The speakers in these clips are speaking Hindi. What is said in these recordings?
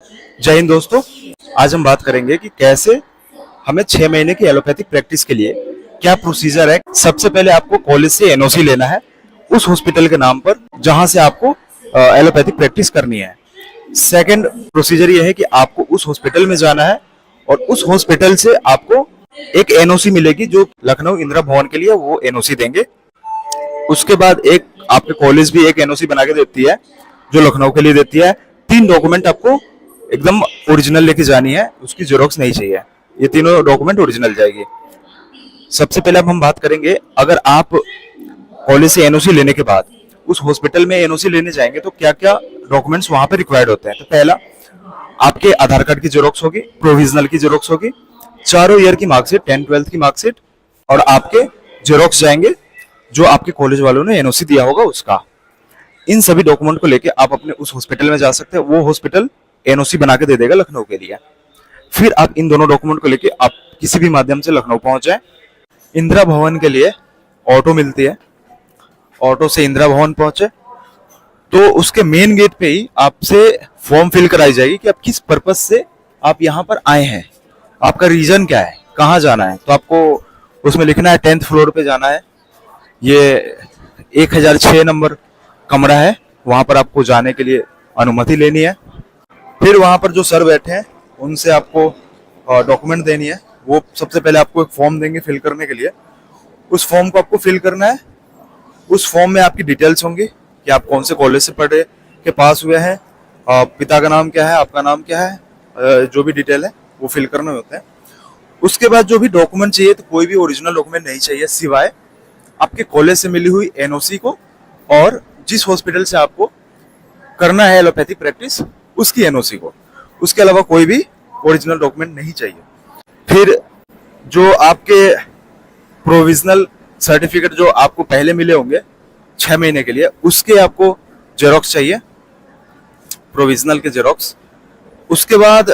जय हिंद दोस्तों। आज हम बात करेंगे कि कैसे हमें 6 महीने की एलोपैथिक प्रैक्टिस के लिए क्या प्रोसीजर है। सबसे पहले आपको कॉलेज से एनओसी लेना है उस हॉस्पिटल के नाम पर जहां से आपको एलोपैथिक प्रैक्टिस करनी है। सेकंड प्रोसीजर ये है कि आपको उस हॉस्पिटल में जाना है और उस हॉस्पिटल से आपको एक एनओसी मिलेगी जो लखनऊ इंदिरा भवन के लिए वो एनओसी देंगे। उसके बाद एक आपके कॉलेज भी एक एनओसी बना के देती है जो लखनऊ के लिए देती है। 3 डॉक्यूमेंट आपको एकदम ओरिजिनल लेके जानी है, उसकी जेरोक्स नहीं चाहिए। ये तीनों डॉक्यूमेंट ओरिजिनल जाएगी। सबसे पहले अब हम बात करेंगे, अगर आप कॉलेज से एनओसी लेने के बाद उस हॉस्पिटल में एनओसी लेने जाएंगे तो क्या क्या डॉक्यूमेंट्स वहां पे रिक्वायर्ड होते हैं। तो पहला, आपके आधार कार्ड की जेरोक्स होगी, प्रोविजनल की जेरोक्स होगी, चारों ईयर की मार्कशीट, 10th 12th की मार्कशीट, और आपके जेरोक्स जाएंगे जो आपके कॉलेज वालों ने एनओसी दिया होगा उसका। इन सभी डॉक्यूमेंट को लेके आप अपने उस हॉस्पिटल में जा सकते हैं। वो हॉस्पिटल एनओसी बना के दे देगा लखनऊ के लिए। फिर आप इन दोनों डॉक्यूमेंट को लेके आप किसी भी माध्यम से लखनऊ पहुंच जाए। इंदिरा भवन के लिए ऑटो मिलती है, ऑटो से इंदिरा भवन पहुंचे तो उसके मेन गेट पे ही आपसे फॉर्म फिल कराई जाएगी कि आप किस पर्पज से आप यहाँ पर आए हैं, आपका रीजन क्या है, कहाँ जाना है। तो आपको उसमें लिखना है 10th फ्लोर पे जाना है, ये 1006 नंबर कमरा है, वहां पर आपको जाने के लिए अनुमति लेनी है। फिर वहां पर जो सर बैठे हैं उनसे आपको डॉक्यूमेंट देनी है। वो सबसे पहले आपको एक फॉर्म देंगे फिल करने के लिए। उस फॉर्म को आपको फिल करना है। उस फॉर्म में आपकी डिटेल्स होंगी कि आप कौन से कॉलेज से पढ़े के पास हुए हैं, पिता का नाम क्या है, आपका नाम क्या है, जो भी डिटेल है वो फिल करने होते हैं। उसके बाद जो भी डॉक्यूमेंट चाहिए, तो कोई भी ओरिजिनल डॉक्यूमेंट नहीं चाहिए सिवाय आपके कॉलेज से मिली हुई एनओसी को और जिस हॉस्पिटल से आपको करना है एलोपैथिक प्रैक्टिस उसकी एनओसी को। उसके अलावा कोई भी ओरिजिनल डॉक्यूमेंट नहीं चाहिए। फिर जो आपके प्रोविजनल सर्टिफिकेट जो आपको पहले मिले होंगे 6 महीने के लिए, उसके आपको जेरोक्स चाहिए, प्रोविजनल के जेरोक्स। उसके बाद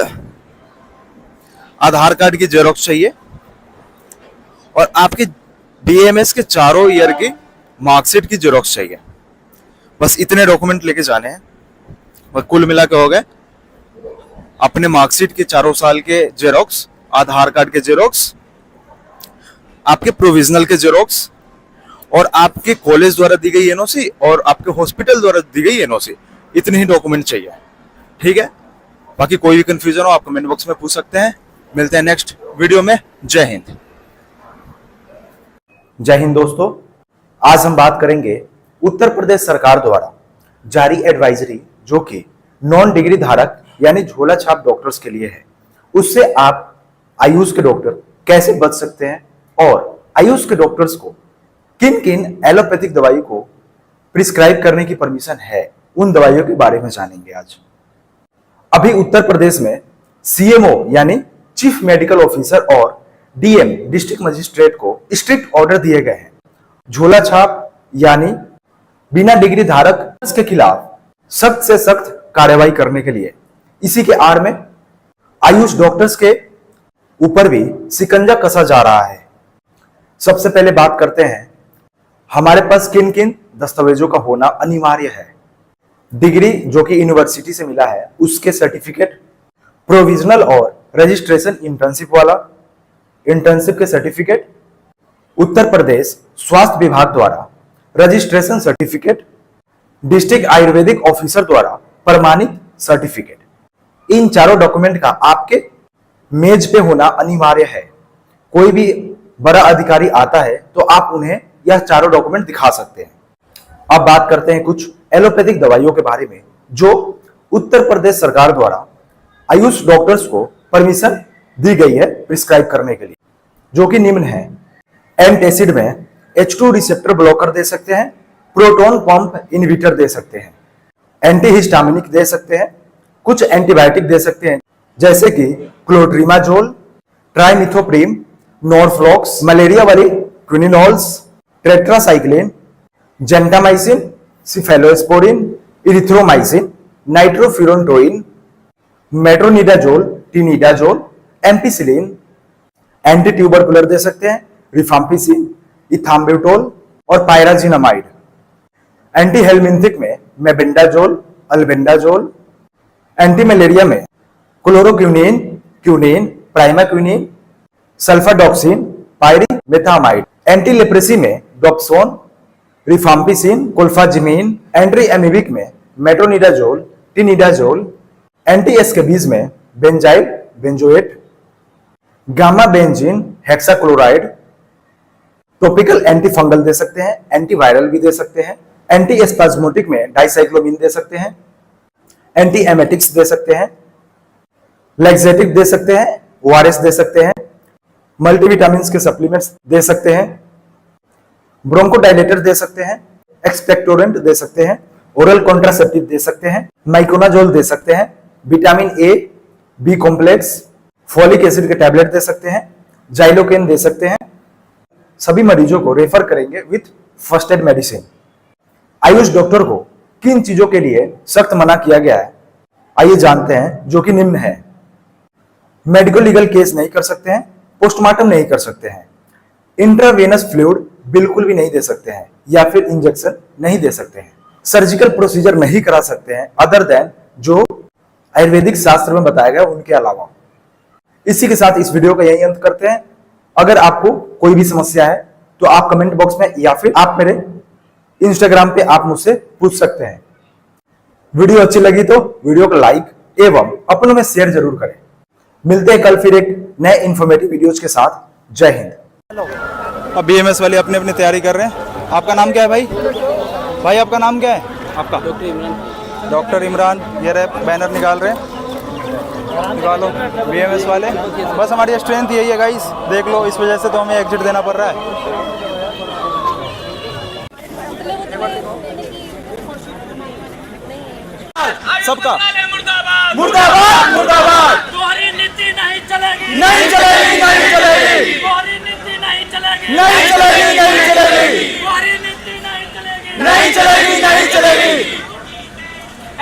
आधार कार्ड की जेरोक्स चाहिए और आपके बीएमएस के चारों ईयर की मार्कशीट की जेरोक्स चाहिए। बस इतने डॉक्यूमेंट लेके जाने हैं और कुल मिला के हो गए अपने मार्कशीट के चारों साल के जेरोक्स, आधार कार्ड के जेरोक्स, आपके प्रोविजनल के जेरोक्स और आपके कॉलेज द्वारा दी गई एनओसी और आपके हॉस्पिटल द्वारा दी गई एनओसी। इतने ही डॉक्यूमेंट चाहिए, ठीक है। बाकी कोई भी कंफ्यूजन हो आप कमेंट बॉक्स में पूछ सकते हैं। मिलते हैं नेक्स्ट वीडियो में। जय हिंद। जय हिंद दोस्तों, आज हम बात करेंगे उत्तर प्रदेश सरकार द्वारा जारी एडवाइजरी जो कि नॉन डिग्री धारक यानी झोला छाप डॉक्टर्स के लिए है। उससे आप आयुष के डॉक्टर कैसे बच सकते हैं और आयुष के डॉक्टर्स को किन किन एलोपैथिक दवाई को प्रिस्क्राइब करने की परमिशन है, उन दवाइयों के बारे में जानेंगे आज। अभी उत्तर प्रदेश में सीएमओ यानी चीफ मेडिकल ऑफिसर और डीएम डिस्ट्रिक्ट मजिस्ट्रेट को स्ट्रिक्ट ऑर्डर दिए गए हैं झोला छाप यानी बिना डिग्री धारक के खिलाफ सख्त से सख्त कार्रवाई करने के लिए। इसी के आड़ में आयुष डॉक्टर्स के ऊपर भी शिकंजा कसा जा रहा है। सबसे पहले बात करते हैं हमारे पास किन किन दस्तावेजों का होना अनिवार्य है। डिग्री जो कि यूनिवर्सिटी से मिला है उसके सर्टिफिकेट, प्रोविजनल और रजिस्ट्रेशन इंटर्नशिप वाला, इंटर्नशिप के सर्टिफिकेट, उत्तर प्रदेश स्वास्थ्य विभाग द्वारा registration certificate, district Ayurvedic officer द्वारा प्रमाणित सर्टिफिकेट। इन चारों डॉक्यूमेंट का आपके मेज पे होना अनिवार्य है। कोई भी बड़ा अधिकारी आता है तो आप उन्हें यह चारों डॉक्यूमेंट दिखा सकते हैं। अब बात करते हैं कुछ एलोपैथिक दवाइयों के बारे में जो उत्तर प्रदेश सरकार द्वारा आयुष डॉक्टर्स को परमिशन दी गई है प्रिस्क्राइब करने के लिए, जो कि निम्न है। एंटासिड में H2 रिसेप्टर ब्लॉकर दे सकते हैं, प्रोटॉन पंप इनहिबिटर दे सकते हैं, एंटीहिस्टामिनिक दे सकते हैं, कुछ एंटीबायोटिक दे सकते हैं जैसे कि क्लोट्रिमाजोल, ट्राइमिथोप्रिम, नॉरफ्लॉक्स, मलेरिया वाली quinolones, tetracycline, gentamicin, cephalosporin, erythromycin, nitrofurantoin, metronidazole, tinidazole, ampicillin, anti tubercular दे सकते हैं, रिफाम्पिसिन, इथाम्ब्यूटोल और पायराजिनामाइड। एंटी हेलमिंथिक में मेबेंडाजोल, अल्बेंडाजोल, एंटी मलेरिया में chloroquine, quinine, primaquine, sulfadoxine, pyrimethamine. Anti leprosy में dapsone, rifampicin, clofazimine. Anti amoebic में मेट्रोनिडाजोल, टिनिडाजोल। एंटी एस्केबीज में benzyl benzoate, gamma benzene, hexachloride. Topical anti fungal दे सकते हैं, एंटीवायरल भी दे सकते हैं। एंटी एस्पाज्मोटिक में डाइसाइक्लोमिन दे सकते हैं, एंटी एमेटिक्स दे सकते हैं, लैक्सेटिव दे सकते हैं, ओआरएस दे सकते हैं, मल्टीविटामिन के सप्लीमेंट्स दे सकते हैं, ब्रोंकोडाइलेटर दे सकते हैं, एक्सपेक्टोरेंट दे सकते हैं, ओरल कॉन्ट्रासेप्टिव दे सकते हैं, माइक्रोनाजोल दे सकते हैं, vitamin A, B complex, folic acid के टैबलेट दे सकते हैं, जाइलोकेन दे सकते हैं। सभी मरीजों को रेफर करेंगे with first aid medicine. Ayush doctor को किन चीजों के लिए सख्त मना किया गया है, आइए जानते हैं, जो कि निम्न है। मेडिकल लीगल केस नहीं कर सकते हैं, पोस्टमार्टम नहीं कर सकते हैं, इंट्रावेनस फ्लूइड बिल्कुल भी नहीं दे सकते हैं या फिर इंजेक्शन नहीं दे सकते हैं, सर्जिकल प्रोसीजर नहीं करा सकते हैं अदर देन जो आयुर्वेदिक शास्त्र में बताया गया उनके अलावा। इसी के साथ इस वीडियो का यही अंत करते हैं। अगर आपको कोई भी समस्या है तो आप कमेंट बॉक्स में या फिर आप मेरे इंस्टाग्राम पे आप मुझसे पूछ सकते हैं। वीडियो अच्छी लगी तो वीडियो को लाइक एवं अपनों में शेयर जरूर करें। मिलते हैं कल फिर एक नए इंफॉर्मेटिव वीडियोज के साथ। जय हिंद। अब बीएमएस वाले अपनी अपनी तैयारी कर रहे हैं। आपका नाम क्या है भाई? भाई आपका नाम क्या है? आपका डॉक्टर इमरान। ये रहे बैनर निकाल रहे हैं, निकालो बीएमएस वाले। बस हमारी स्ट्रेंथ यही है गाइस, देख लो, इस वजह से तो हमें एग्जिट देना पड़ रहा है। सबका मुर्दाबाद मुर्दाबाद मुर्दाबाद। तुम्हारी नीति नहीं चलेगी, नहीं चलेगी, नहीं चलेगी, तुम्हारी नीति नहीं चलेगी, नहीं चलेगी, नहीं चलेगी, तुम्हारी नीति नहीं चलेगी, नहीं चलेगी, नहीं चलेगी,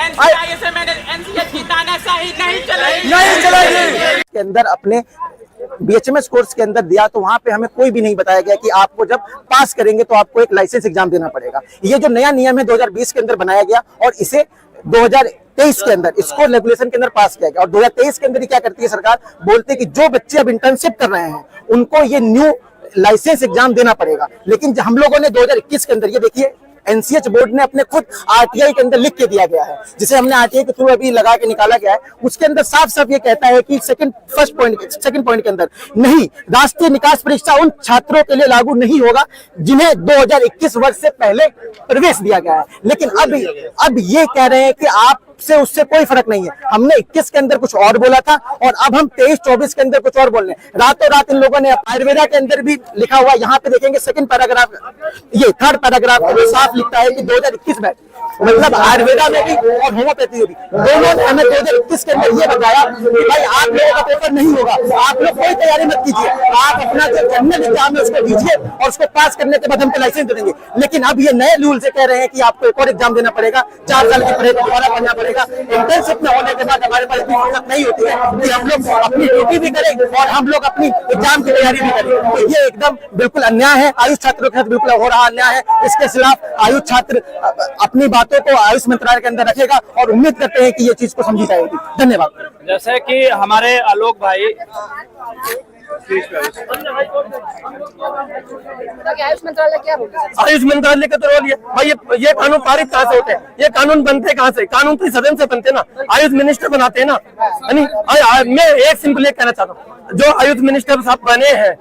एनसीआई से मैंने एनसीएच की तानाशाही नहीं चलेगी, नहीं चलेगी। के अंदर अपने बीएचएमएस कोर्स के अंदर दिया तो वहां पे हमें कोई भी नहीं बताया गया कि आपको जब पास करेंगे तो आपको एक लाइसेंस एग्जाम देना पड़ेगा। ये जो नया नियम है 2020 के अंदर बनाया गया और इसे 2023 के अंदर इसको रेगुलेशन के अंदर पास किया गया। और 2023 के अंदर ही क्या करती है सरकार, बोलते कि जो बच्चे अब इंटर्नशिप कर रहे हैं उनको ये न्यू लाइसेंस एग्जाम देना पड़ेगा। लेकिन हम लोगों ने 2021 के अंदर, ये देखिए एनसीएच बोर्ड ने अपने खुद आरटीआई के अंदर लिख के दिया गया है, जिसे हमने आरटीआई के थ्रू अभी लगा के निकाला गया है। उसके अंदर साफ साफ ये कहता है कि सेकंड पॉइंट के अंदर नहीं, राष्ट्रीय निकास परीक्षा उन छात्रों के लिए लागू नहीं होगा जिन्हें 2021 वर्ष से पहले प्रवेश दिया गया है। लेकिन अब ये कह रहे हैं कि आपसे उससे कोई फर्क नहीं है। हमने 21 के अंदर कुछ और बोला था और अब हम 23-24 के अंदर कुछ और बोल रहे हैं। रातों रात इन लोगों ने आयुर्वेदा के अंदर भी लिखा हुआ, यहाँ पे देखेंगे सेकंड पैराग्राफ, ये थर्ड पैराग्राफ साफ लिखता है कि 2021 में, मतलब आयुर्वेदा में भी और होम्योपैथी में भी दोनों ने हमें 2021 के अंदर ये बताया कि भाई आप लोगों का पेपर नहीं होगा, आप लोग कोई तैयारी मत कीजिए, आप अपना जो जनरल एग्जाम है उसको दीजिए और उसको पास करने के बाद हमको लाइसेंस दे देंगे। लेकिन अब ये नए रूल से कह रहे हैं कि आपको एक और एग्जाम देना पड़ेगा, 4 साल की पढ़ाई दोबारा पढ़ना पड़ेगा। इंटर्नशिप में होने के बाद हमारे पास इतनी फुर्सत नहीं होती है कि हम लोग अपनी ड्यूटी भी करें और हम लोग अपनी एग्जाम की तैयारी भी करें। तो ये एकदम बिल्कुल अन्याय है, आयुष छात्रों के साथ बिल्कुल हो रहा अन्याय है। इसके खिलाफ आयुष छात्र अपनी बातों को आयुष मंत्रालय के अंदर रखेगा और उम्मीद करते हैं कि ये चीज को समझी जाएगी। धन्यवाद। जैसे कि हमारे आलोक भाई आयुष मंत्रालय क्या रोल है? आयुष मंत्रालय का तो रोल है भाई, ये कानून पारित कहाँ से होते हैं, ये कानून बनते कहाँ से? कानून तो सदन से बनते ना, आयुष मिनिस्टर बनाते हैं ना। मैं एक सिंपल कहना चाहता हूँ, जो आयुष मिनिस्टर साहब बने हैं,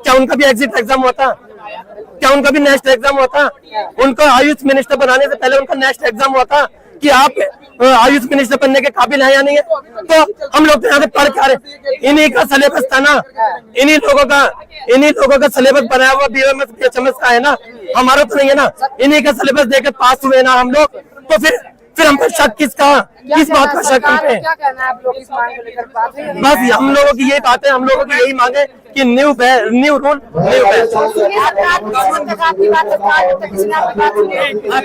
क्या उनका भी एग्जिट एग्जाम होता? क्या उनका भी नेक्स्ट एग्जाम होता? उनको आयुष मिनिस्टर बनाने से पहले उनका नेक्स्ट एग्जाम होता कि आप आयुष मिनिस्टर बनने के काबिल है या नहीं है? तो हम लोग यहाँ पे पढ़ के आ रहे, इन्हीं का सिलेबस था ना, इन्हीं लोगों का सिलेबस बनाया हुआ बीएमएस का है ना, हमारा तो नहीं है ना। इन्हीं का सिलेबस देकर पास हुए ना हम लोग, तो फिर हम पर शक किस बात का शक करते हैं? क्या कहना है आप लोग इस मांग को लेकर? बात है बस हम लोगों की यही बात है, हम लोगों की यही मांगे कि न्यू रूल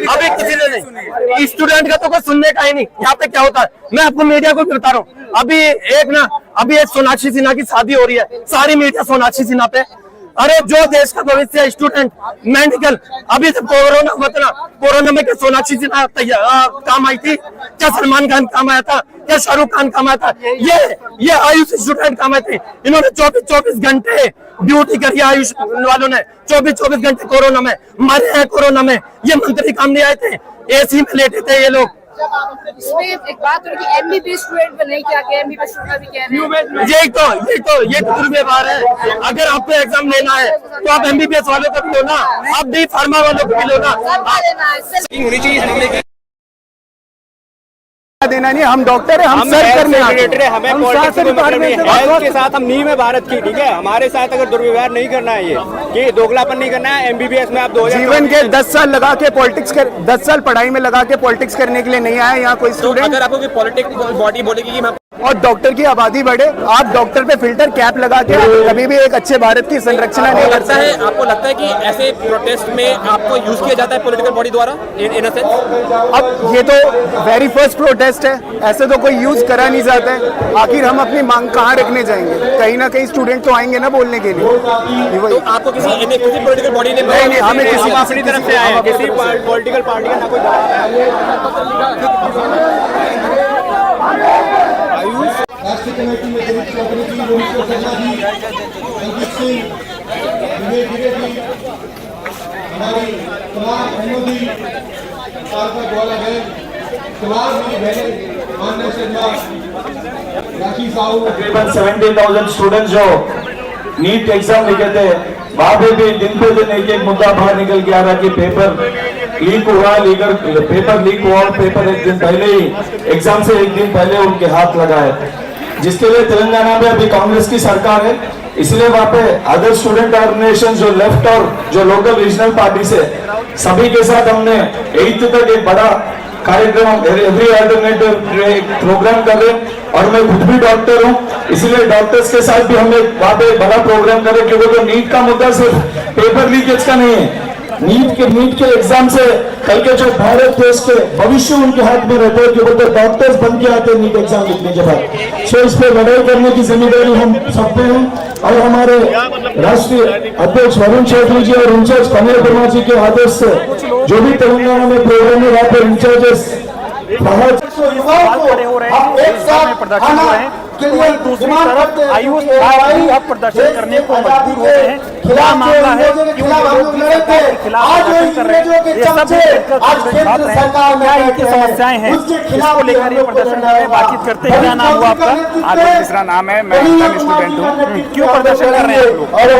अभी किसी ने नहीं, स्टूडेंट का तो कोई सुनने का ही नहीं। यहाँ पे क्या होता है, मैं आपको मीडिया को भी बता रहा हूँ, अभी एक सोनाक्षी सिन्हा की शादी हो रही है, सारी मीडिया सोनाक्षी सिन्हा पे, अरे जो देश का भविष्य है, स्टूडेंट, मेडिकल, अभी जब कोरोना हुआ था ना, कोरोना में क्या सोनाक्षी सिन्हा काम आई थी, क्या सलमान खान काम आया था, क्या शाहरुख खान काम आया था, ये आयुष स्टूडेंट काम आए थे। इन्होंने 24 घंटे ड्यूटी करी आयुष वालों ने, 24 घंटे कोरोना में मरे हैं। कोरोना में ये मंत्री काम नहीं आए थे, एसी में लेटे थे ये लोग। इसमें एक बात हो कि एमबीबीएस स्टूडेंट पे नहीं क्या गया, एमबीबीएस स्टूडेंट का भी कह रहे हैं। ये दुर्व्यवहार है। अगर आपको एग्जाम लेना है तो आप एमबीबीएस वालों का भी लो ना, आप डी फार्मा वालों को भी लो ना। होनी चाहिए इस मामले की। देना नहीं, हम डॉक्टर है, हम सर्व करने आते हैं। हमें पॉलिटिक्स में मतलब नहीं है। हेल्थ के साथ हम नींव है भारत की, ठीक है। हमारे साथ अगर दुर्व्यवहार नहीं करना है, ये कि दोगलापन नहीं करना है। एमबीबीएस में आप 2000 जीवन के 10 साल लगा के पॉलिटिक्स कर 10 साल पढ़ाई में लगा के पॉलिटिक्स करने के लिए नहीं आया यहाँ कोई स्टूडेंट। अगर आपको पॉलिटिक्स बॉडी बोलेगी कि मैं और डॉक्टर की आबादी बढ़े, आप डॉक्टर पे फिल्टर कैप लगा के कभी भी एक अच्छे भारत की संरचना नहीं कर लगता है, आपको लगता है कि ऐसे प्रोटेस्ट में आपको यूज किया जाता है पॉलिटिकल बॉडी द्वारा इन अ सेंस? अब ये तो वेरी फर्स्ट प्रोटेस्ट है, ऐसे तो कोई यूज करा नहीं जाता है। आखिर हम अपनी मांग कहाँ रखने जाएंगे? कहीं ना कहीं स्टूडेंट तो आएंगे ना बोलने के लिए। तो आपको किसी पॉलिटिकल बॉडी ने नहीं, हमें किसी अपनी तरफ से आए, किसी पॉलिटिकल पार्टी का ना कोई राष्ट्रीय कमेटी में जरूर चौधरी जी, रोहित शर्मा जी, संजीत सिंह, विवेक जी, हमारी तमाम एमओडी, पार्का ग्वाला बहन, तमाम मेरी बहनें, मान्य शर्मा, राशि साहू, तकरीबन 17,000 स्टूडेंट्स जो नीट एग्जाम लिखे थे, वहाँ पे भी दिन पे दिन एक मुद्दा बाहर निकल के आ रहा कि पेपर लीक हुआ, पेपर लीक हुआ और पेपर एक दिन पहले ही एग्जाम से एक दिन पहले उनके हाथ लगा है, जिसके लिए तेलंगाना में अभी कांग्रेस की सरकार है। इसलिए वहाँ पे अदर स्टूडेंट ऑर्गेनाइजेशन जो लेफ्ट और जो लोकल रीजनल पार्टी से सभी के साथ हमने 8th तक एक बड़ा कार्यक्रम एवरी अल्टरनेटिव प्रोग्राम कर रहे हैं। और मैं खुद भी डॉक्टर हूँ, इसलिए डॉक्टर्स के साथ भी हम एक वहाँ पे बड़ा प्रोग्राम करें, क्योंकि तो नीट का मुद्दा सिर्फ पेपर लीकेज का नहीं है। नीट के एग्जाम से कल के जो भारत देश के भविष्य उनके हाथ में रहते हैं, कि वो तो डॉक्टर्स बन के आते हैं नीट एग्जाम लिखने के बाद। सो इस पे लड़ाई करने की जिम्मेदारी हम सब पे है। और हमारे राष्ट्रीय अध्यक्ष वरुण चौधरी जी और इंचार्ज कमल वर्मा जी के आदेश से जो भी तेलंगाना में प्रोग्राम है, वहाँ पे इंचार्जेस हम एक साथ प्रदर्शन के लिए दूसरी तरफ आयुष अब प्रदर्शन करने को मजबूर हो गए हैं। क्या मामला है कि आज ये सब क्या इनकी समस्याएं हैं, इसको लेकर ये प्रदर्शन कर रहे हैं। बातचीत करते हैं। क्या नाम हुआ आपका? आलोक मिश्रा नाम है, मैं स्टूडेंट हूँ। क्यों प्रदर्शन कर रहे हैं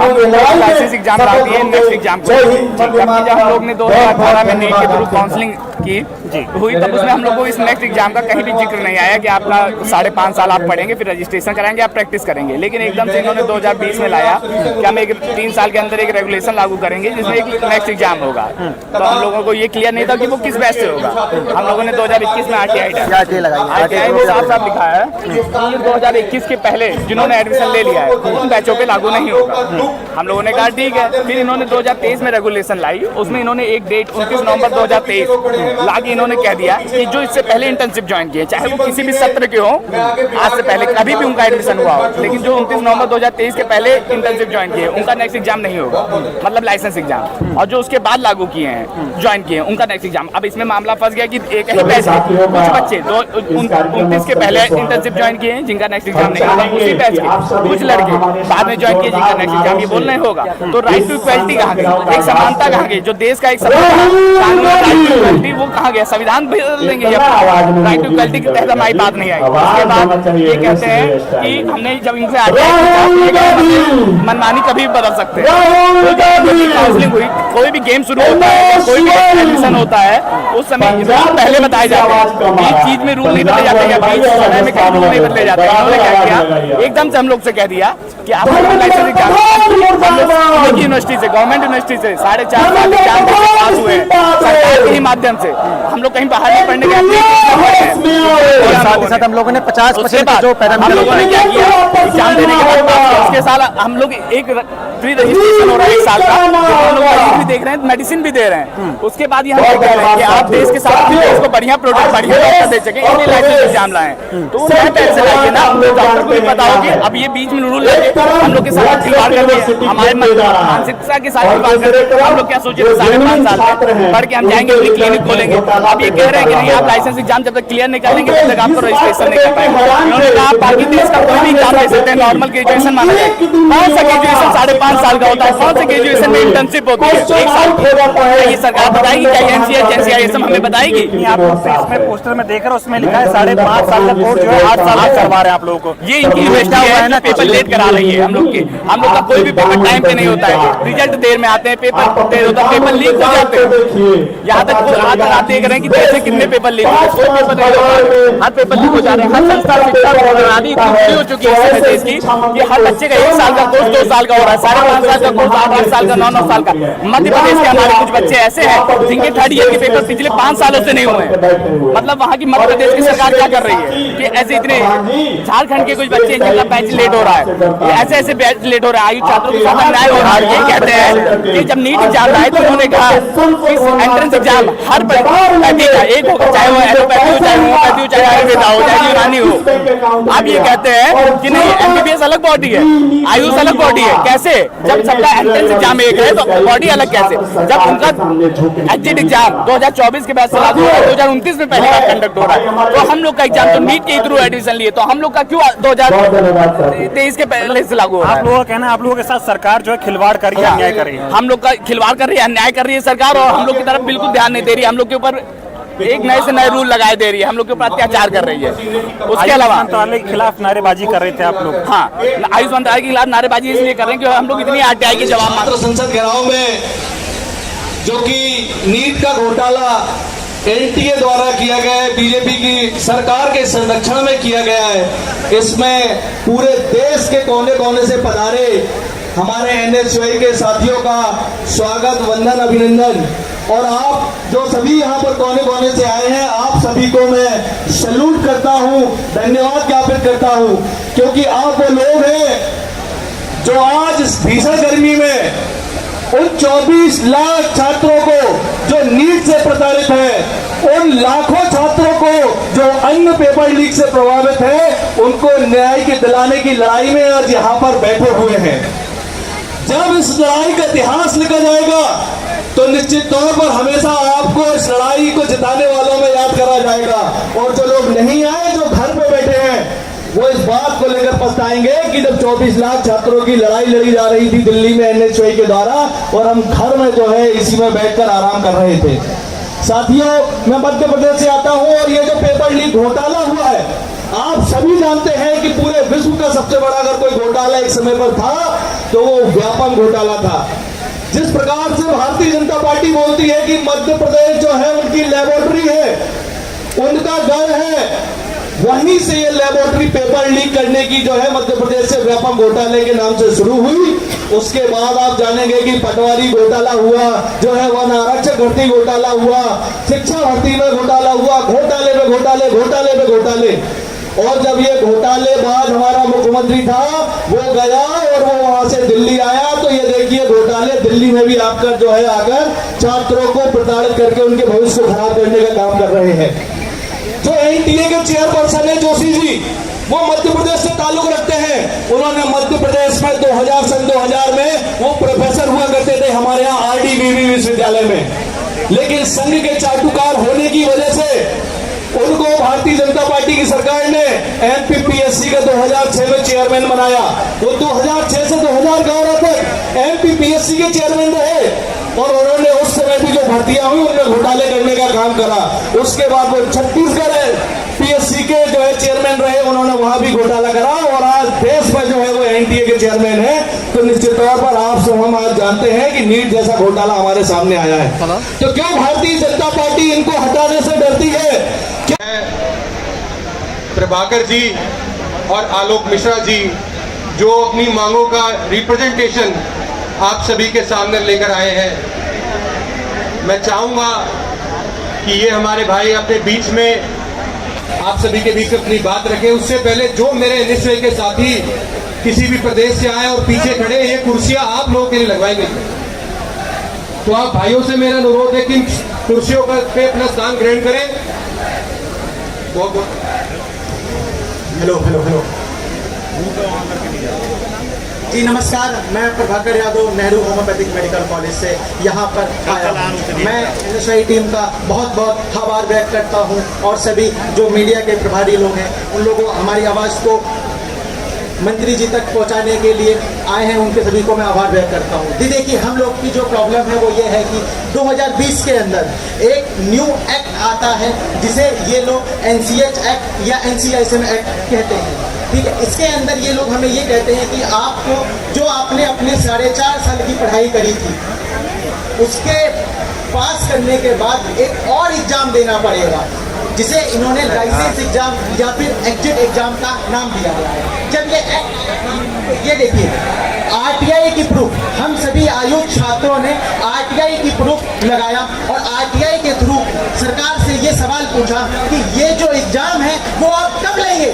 हम लोग क्लासेस एग्जाम डाल दिए, नेक्स्ट एग्जाम को जब हम लोग ने 2018 में नीट के थ्रू काउंसलिंग की हुई, तब उसमें हम लोग को इस नेक्स्ट एग्जाम का कहीं भी जिक्र नहीं आया कि आपका 5.5 साल आप पढ़ेंगे, फिर रजिस्ट्रेशन कराएंगे, आप प्रैक्टिस करेंगे। लेकिन एकदम से इन्होंने 2020 में लाया कि हम 3 साल के अंदर एक रेगुलेशन लागू करेंगे जिसमें एक नेक्स्ट एग्जाम होगा। तो हम लोगों को ये क्लियर नहीं था कि वो किस बेस से होगा। हम लोगों ने 2021 में आरटीआई में साफ साफ लिखा है कि 2021 के पहले जिन्होंने एडमिशन ले लिया है उन बैचों पे लागू नहीं होगा। हम लोगों ने कहा ठीक है। फिर इन्होंने 2023 में रेगुलेशन लाई, उसमें इन्होंने एक डेट 29 नवंबर 2023 लाके इन्होंने कह दिया कि जो इससे पहले इंटर्नशिप ज्वाइन किए, चाहे वो किसी भी सत्र के हो, आज से पहले कभी भी उनका एडमिशन हुआ हो, लेकिन जो 29 नवंबर 2023 के पहले इंटर्नशिप ज्वाइन किए उनका नेक्स्ट एग्जाम नहीं होगा, मतलब लाइसेंस एग्जाम। और जो उसके बाद लागू किए हैं, ज्वाइन किए हैं, उनका नेक्स्ट एग्जाम। अब इसमें मामला फंस गया कि एक ही बैच कुछ बच्चे 29 के पहले इंटर्नशिप ज्वाइन किए हैं जिनका नेक्स्ट एग्जाम नहीं होगा, उसी बैच के कुछ लड़के बाद में ज्वाइन किए जिनका नेक्स्ट एग्जाम ये बोलना होगा। तो राइट टू इक्वलिटी कहाँ गई, एक समानता कहाँ गई? जो देश का एक कानून राइट टू इक्वलिटी वो कहाँ गया? संविधान बदल देंगे राइट टू इक्वलिटी के तहत हमारी बात नहीं आई। उसके बाद ये कहते हैं कि हमने जब इनसे मनमानी कभी बदल सकते हैं। काउंसलिंग हुई, कोई भी गेम शुरू होता है, कोई भी एडमिशन होता है, उस समय रूल पहले बताए जाते हैं, बीच चीज में रूल नहीं बदले जाते हैं, बीच समय में कहीं रूल नहीं बदले जाते हैं। इन्होंने क्या किया, एकदम से हम लोग से कह दिया कि आप लाइसेंस एग्जाम यूनिवर्सिटी से, गवर्नमेंट यूनिवर्सिटी से 4.5 साल एग्जाम पास हुए सरकार के ही माध्यम से। हम लोग कहीं बाहर नहीं पढ़ने गए। साथ ही साथ हम लोगों ने 50% जो हम लोगों ने क्या किया, एग्जाम देने के बाद पास किया, उसके साल हम लोग एक प्री रजिस्ट्रेशन हो रहा है 1 साल का, हम लोग मरीज भी देख रहे हैं, मेडिसिन भी दे रहे हैं। उसके बाद ये हम कह रहे हैं कि आप देश के साथ देश को बढ़िया प्रोडक्ट बढ़िया डॉक्टर दे सके, इसलिए लाइसेंस एग्जाम लाए। तो नए पैसे लाइए ना, डॉक्टर को भी पता होगी। अब ये बीच में रूल लगे, हम लोग के साथ खिलवाड़ कर रहे हैं, हमारे मानसिकता के साथ खिलवाड़ कर रहे हैं। हम लोग क्या सोचे थे 5.5 साल पढ़ के हम जाएंगे, अपनी क्लिनिक खोलेंगे। आप ये कह रहे हैं कि नहीं, आप लाइसेंस एग्जाम जब तक क्लियर नहीं कर लेंगे तब तक आपको रजिस्ट्रेशन नहीं कर पाएंगे। उन्होंने कहा बाकी देश का कोई भी एग्जाम दे सकते हैं, नॉर्मल ग्रेजुएशन माना जाए। कौन सा ग्रेजुएशन 5.5 साल का होता है? कौन से ग्रेजुएशन में इंटर्नशिप होती है 1 साल? ये सरकार बताएगी क्या? NCI हमें बताएगी? आप इसमें पोस्टर में देख रहे हो, उसमें लिखा है 5.5 साल का कोर्स जो है 8 साल में करवा रहे हैं आप लोगों को। ये इनकी यूनिवर्सिटी है ना, पेपर लेट करा रही है हम लोग के। हम लोग का कोई भी पेपर टाइम पे नहीं होता है, रिजल्ट देर में आते हैं, पेपर देर होता है, पेपर लीक हो जाते हैं। यहाँ तक आप देख रहे हैं कि कैसे कितने पेपर लीक हो, कोई पेपर नहीं होता, हर पेपर लीक हो जा रहे हैं। हर संस्था शिक्षा प्रणाली इतनी हो चुकी है देश की कि हर बच्चे का 1 साल का कोर्स 2 साल का हो रहा है, 5.5 साल का कोर्स 8 साल का, 9 साल का। मध्य प्रदेश के हमारे कुछ बच्चे ऐसे हैं जिनके 3rd ईयर के पेपर पिछले 5 सालों से नहीं हुए हैं। मतलब वहाँ की मध्य प्रदेश की सरकार क्या कर रही है कि ऐसे इतने झारखंड के कुछ बच्चे जिनका बैच लेट हो रहा है, ऐसे बैच लेट हो रहा है, आयु छात्रों के साथ अन्याय हो रहा है। ये कहते हैं कि जब नीट एग्जाम आए तो उन्होंने कहा एंट्रेंस एग्जाम हर पैथी का एक होगा, चाहे वो एलोपैथी हो, चाहे होम्योपैथी हो, चाहे आयुर्वेदा हो, चाहे यूनानी हो। आप ये कहते हैं कि नहीं, MBBS अलग बॉडी है, आयुष अलग बॉडी है। कैसे? जब सबका एंट्रेंस एग्जाम एक है तो बॉडी अलग कैसे? जब उनका एग्जिट एग्जाम 2024 के बाद से लागू हो रहा है, 2029 में पहली बार कंडक्ट हो रहा है, तो हम लोग का एग्जाम तो नीट के थ्रू एडमिशन लिए, तो हम लोग का क्यों 2023 के पहले से लागू हो रहा है? आप लोगों का कहना है आप लोगों के साथ सरकार जो है खिलवाड़ कर रही है, अन्याय कर रही है। हम लोग का खिलवाड़ कर रही है, अन्याय कर रही है सरकार, और हम लोग की तरफ बिल्कुल ध्यान नहीं दे रही। हम लोग के ऊपर एक नए से नए रूल लगाए दे रही है, हम लोग के ऊपर अत्याचार कर रही है। उसके अलावा मंत्रालय के खिलाफ नारेबाजी कर रहे थे आप लोग। हाँ, आयुष मंत्रालय के खिलाफ नारेबाजी इसलिए कर रहे हैं कि हम लोग इतनी RTI के जवाब मांग। संसद घेराव में जो कि नीट का घोटाला NTA द्वारा किया गया है, बीजेपी की सरकार के संरक्षण में किया गया है, इसमें पूरे देश के कोने कोने से पधारे हमारे NSY के साथियों का स्वागत, वंदन, अभिनंदन। और आप जो सभी यहाँ पर कोने कोने से आए हैं, आप सभी को मैं सैल्यूट करता हूँ, धन्यवाद ज्ञापित करता हूँ, क्योंकि आप वो लोग हैं जो आज भीषण गर्मी में उन 24 लाख छात्रों को जो नीट से प्रताड़ित है, उन लाखों छात्रों को जो अन्य पेपर लीक से प्रभावित है, उनको न्याय की दिलाने की लड़ाई में आज यहाँ पर बैठे हुए हैं। जब इस लड़ाई का इतिहास लिखा जाएगा तो निश्चित तौर पर हमेशा आपको इस लड़ाई को जिताने वालों में याद करा जाएगा। और जो लोग नहीं आए, जो घर पे बैठे हैं, वो इस बात को लेकर पछताएंगे कि जब 24 लाख छात्रों की लड़ाई लड़ी जा रही थी दिल्ली में NSY के द्वारा, और हम घर में जो है इसी में बैठकर आराम कर रहे थे। साथियों, मैं मध्य प्रदेश से आता हूं, और ये जो पेपर लीक घोटाला हुआ है, आप सभी जानते हैं कि पूरे विश्व का सबसे बड़ा अगर कोई घोटाला एक समय पर था तो वो व्यापम घोटाला था। जिस प्रकार से भारतीय जनता पार्टी बोलती है कि मध्य प्रदेश जो है उनकी लेबोरेटरी है, उनका गढ़ है, वहीं से ये लेबोरेटरी पेपर लीक करने की जो है मध्य प्रदेश से व्यापक घोटाले के नाम से शुरू हुई। उसके बाद आप जानेंगे कि पटवारी घोटाला हुआ, जो है वन आरक्षक भर्ती घोटाला हुआ, शिक्षा भर्ती में घोटाला हुआ, घोटाले में घोटाले, घोटाले में घोटाले। और जब ये घोटाले बाद हमारा मुख्यमंत्री था, वो गया और वो वहां से दिल्ली आया, तो ये देखिए घोटाले दिल्ली में भी आकर जो है आकर छात्रों को प्रताड़ित करके उनके भविष्य को खराब करने का काम कर रहे हैं। जो NTA के चेयरपर्सन है जोशी जी, वो मध्य प्रदेश से ताल्लुक रखते हैं। उन्होंने मध्य प्रदेश में 2000 में वो प्रोफेसर हुआ करते थे हमारे यहाँ RDVV विश्वविद्यालय में, लेकिन संघ के चाटुकार होने की वजह से उनको भारतीय जनता पार्टी की सरकार ने MPPSC का 2006 में चेयरमैन बनाया। वो 2006 से 2011 तक MPPSC के चेयरमैन रहे, और उन्होंने उस समय भी जो भर्तियां हुई उनमें घोटाले करने का काम करा। उसके बाद वो छत्तीसगढ़ PSC के जो है चेयरमैन रहे, उन्होंने वहां भी घोटाला करा, और आज देश में जो है वो NTA के चेयरमैन है। तो निश्चित तौर पर आप सब हम आज जानते हैं कि नीट जैसा घोटाला हमारे सामने आया है। तो क्यों भारतीय जनता पार्टी इनको हटाने से डरती है? प्रभाकर जी और आलोक मिश्रा जी जो अपनी मांगों का रिप्रेजेंटेशन आप सभी के सामने लेकर आए हैं, मैं चाहूंगा कि ये हमारे भाई अपने बीच में आप सभी के बीच अपनी बात रखें। उससे पहले जो मेरे एनएसयूआई के साथी किसी भी प्रदेश से आए और पीछे खड़े, ये कुर्सियां आप लोगों के लिए लगवाई गई हैं। तो आप भाइयों से मेरा अनुरोध है कि कुर्सियों पे अपना स्थान ग्रहण करें। बहुत बहुत हेलो हेलो हेलो जी नमस्कार, मैं Prabhakar Yadav Nehru homeopathic medical college से यहाँ पर आया हूँ। मैं एनएसयूआई टीम का बहुत बहुत आभार व्यक्त करता हूँ और सभी जो मीडिया के प्रभारी लोग हैं उन लोगों हमारी आवाज़ को मंत्री जी तक पहुंचाने के लिए आए हैं, उनके सभी को मैं आभार व्यक्त करता हूं। जी देखिए, हम लोग की जो प्रॉब्लम है वो ये है कि 2020 के अंदर एक न्यू एक्ट आता है जिसे ये लोग NCH एक्ट या NCISM एक्ट कहते हैं, ठीक है। इसके अंदर ये लोग हमें ये कहते हैं कि आपको जो आपने अपने 4.5 साल की पढ़ाई करी थी उसके पास करने के बाद एक और एग्जाम देना पड़ेगा जिसे इन्होंने लाइसेंस एग्जाम या फिर एग्जिट एग्जाम का नाम दिया गया है। जब ये देखिए RTI की प्रूफ, हम सभी आयुष छात्रों ने RTI की प्रूफ लगाया और RTI के थ्रू सरकार से ये सवाल पूछा कि ये जो एग्जाम है वो आप कब लेंगे।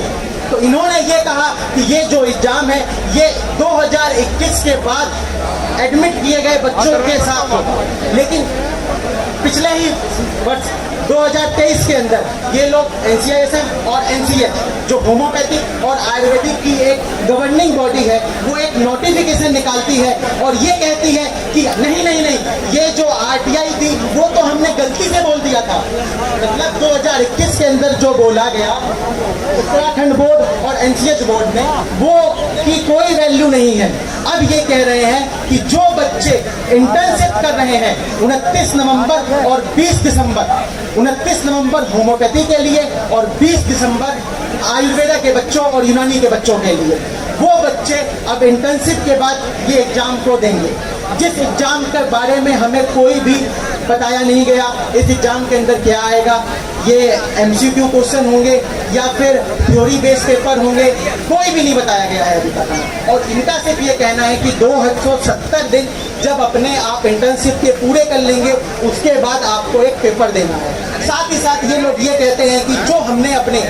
तो इन्होंने ये कहा कि ये जो एग्जाम है ये 2021 के बाद एडमिट किए गए बच्चों के साथ होगा, लेकिन पिछले ही वर्ष 2023 के अंदर ये लोग NCISM और NCH जो होम्योपैथिक और आयुर्वेदिक की एक गवर्निंग बॉडी है वो एक नोटिफिकेशन निकालती है और ये कहती है कि नहीं नहीं नहीं, ये जो RTI थी वो तो हमने गलती से बोल दिया था। मतलब 2021 के अंदर जो बोला गया उत्तराखंड बोर्ड और NCH बोर्ड ने वो की कोई वैल्यू नहीं है। अब ये कह रहे हैं कि जो बच्चे इंटर्नशिप कर रहे हैं 29 नवंबर और 20 नवंबर होम्योपैथी के लिए और 20 दिसंबर आयुर्वेदा के बच्चों और यूनानी के बच्चों के लिए, वो बच्चे अब इंटर्नशिप के बाद ये एग्जाम को देंगे। जिस एग्जाम के बारे में हमें कोई भी बताया नहीं गया, इस एग्जाम के अंदर क्या आएगा, ये MCQ क्वेश्चन होंगे या फिर थ्योरी बेस्ड पेपर होंगे, कोई भी नहीं बताया गया है अभी तक। और इनका सिर्फ ये कहना है कि 270 दिन जब अपने आप इंटर्नशिप के पूरे कर लेंगे उसके बाद आपको एक पेपर देना है। साथ ही साथ ये लोग ये कहते हैं कि जो हमने अपने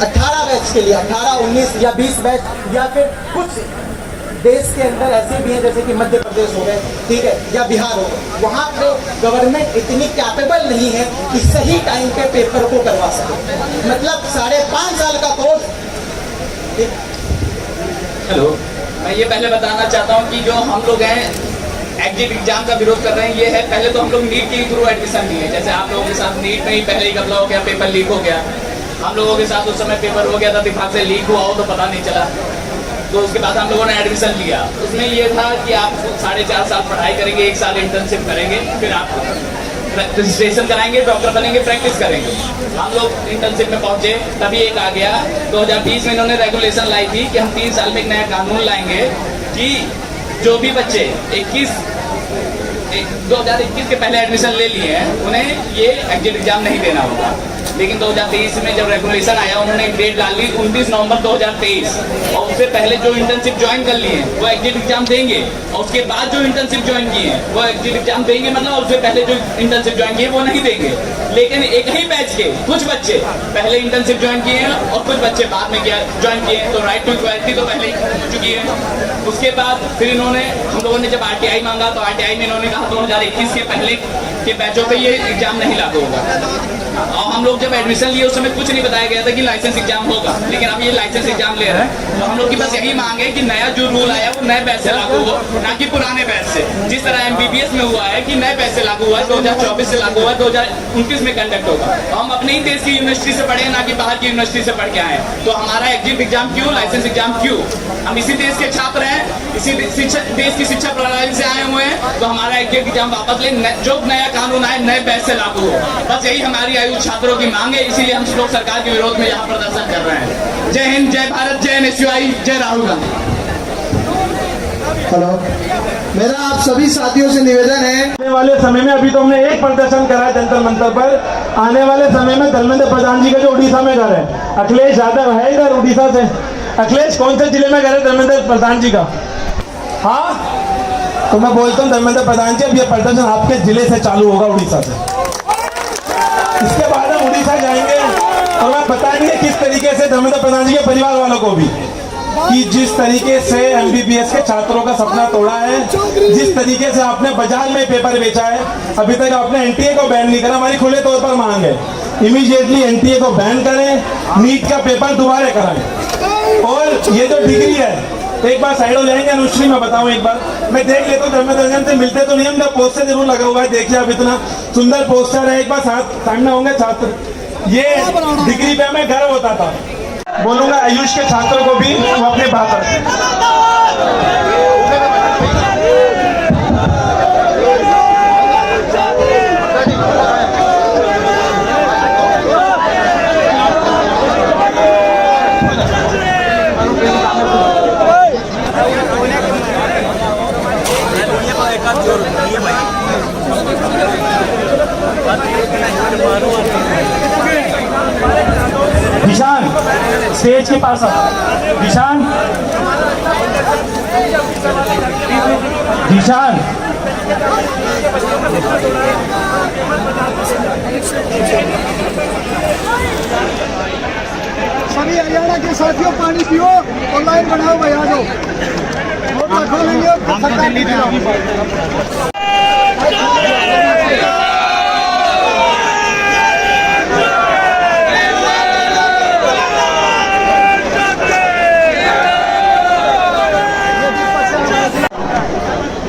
18 बैच के लिए 18, 19 या 20 बैच या फिर कुछ देश के अंदर ऐसे भी हैं जैसे कि मध्य प्रदेश हो गए, ठीक है, या बिहार हो गए, वहाँ पे गवर्नमेंट इतनी कैपेबल नहीं है कि सही टाइम पे पेपर को करवा सके। मतलब 5.5 साल का कोर्स। हेलो, मैं ये पहले बताना चाहता हूँ कि जो हम लोग हैं एग्जिट एग्जाम का विरोध कर रहे हैं, ये है पहले तो हम लोग नीट के थ्रू एडमिशन लिए। जैसे आप लोगों के साथ नीट में ही पहले ही कबला हो गया, पेपर लीक हो गया। हम लोगों के साथ उस समय पेपर हो गया था, दिमाग से लीक हुआ हो तो पता नहीं चला। तो उसके बाद हम लोगों ने एडमिशन लिया। उसमें ये था कि आप 4.5 साल पढ़ाई करेंगे, 1 साल इंटर्नशिप करेंगे, फिर आप रजिस्ट्रेशन कराएंगे, डॉक्टर बनेंगे, प्रैक्टिस करेंगे। हम लोग इंटर्नशिप में पहुंचे, तभी एक आ गया 2020 में इन्होंने रेगुलेशन लाई थी कि हम 3 साल में एक नया कानून लाएंगे कि जो भी बच्चे 2021 के पहले एडमिशन ले लिए हैं उन्हें ये एग्जिट एग्जाम नहीं देना होगा। लेकिन 2023 में जब रेगुलेशन आया उन्होंने एक डेट डाल दी 29 नवंबर 2023, और उससे पहले जो इंटर्नशिप ज्वाइन कर लिए हैं वो एग्जिट एग्जाम देंगे, और उसके बाद जो इंटर्नशिप ज्वाइन किए हैं वो एग्जिट एग्जाम देंगे। मतलब उससे पहले जो इंटर्नशिप ज्वाइन किए वो नहीं देंगे। लेकिन एक ही बैच के कुछ बच्चे पहले इंटर्नशिप ज्वाइन किए हैं और कुछ बच्चे बाद में ज्वाइन किए हैं, तो राइट टू इक्वालिटी तो पहले ही हो चुकी है। उसके बाद फिर इन्होंने, हम लोगों ने जब RTI मांगा तो RTI में इन्होंने कहा 2021 के पहले के बैचों पे ये एग्जाम नहीं लागू होगा। और हम लोग जब एडमिशन लिए उस समय कुछ नहीं बताया गया था कि लाइसेंस एग्जाम होगा, लेकिन अब ये लाइसेंस एग्जाम ले रहे हैं। तो हम लोग की बस यही मांग है कि नया जो रूल आया वो नए बैच से लागू हो, ना कि पुराने बैच से। जिस तरह MBBS में हुआ है कि नए बैच से लागू हुआ है, 2024 से लागू हुआ है, 2029 में कंडक्ट होगा। हम अपने ही देश की यूनिवर्सिटी से पढ़े, ना कि बाहर की यूनिवर्सिटी से पढ़ के आए। तो हमारा एग्जिट एग्जाम क्यों, लाइसेंस एग्जाम क्यों? हम इसी देश के छात्र हैं, इसी देश की शिक्षा प्रणाली से आए हुए हैं, तो हमारा एग्जिट एग्जाम वापस ले, जो नया कानून आए नए बैच से लागू हो। बस यही हमारी आयु छात्रों की मांग है, इसीलिए हम लोग सरकार के विरोध में यहाँ प्रदर्शन कर रहे हैं। जय हिंद, जय भारत, जय NSUI, जय राहुल गांधी। हेलो, मेरा आप सभी साथियों से निवेदन है, आने वाले समय में, अभी तो हमने एक प्रदर्शन करा है जंतर मंतर पर, आने वाले समय में धर्मेंद्र प्रधान जी का जो उड़ीसा में घर है, अखिलेश यादव है इधर उड़ीसा से। अखिलेश कौन से जिले में घर है धर्मेंद्र प्रधान जी का? हाँ, तो मैं बोलता हूँ धर्मेंद्र प्रधान जी, अब ये प्रदर्शन आपके जिले से चालू होगा, उड़ीसा से। इसके बाद हम उड़ीसा जाएंगे, और मैं बताएंगे किस तरीके से धर्मेंद्र प्रधान जी के परिवार वालों को भी कि जिस तरीके से एमबीबीएस के छात्रों का सपना तोड़ा है, जिस तरीके से आपने बाजार में पेपर बेचा है, अभी तक आपने एनटीए को बैन नहीं करा। हमारी खुले तौर पर मांग है इमीडिएटली एनटीए को बैन करें, नीट का पेपर दोबारा कराएं। और ये जो डिग्री है, एक बार साइड हो जाएंगे अनुश्री, मैं बताऊं एक बार, मैं देख लेता हूँ धर्मेंद्र प्रधान से मिलते तो नहीं, उनका पोस्टर जरूर लगा हुआ है, देखिए आप इतना सुंदर पोस्टर है, एक बार सामने होंगे छात्र। ये डिग्री पे हमें गर्व होता था। बोलूंगा आयुष के छात्रों को भी वो अपने बात रखें। निशान स्टेज के पास आओ। निशान निशान सभी हरियाणा के साथियों पानी पियो और लाइन बनाओ भाई, आ जाओ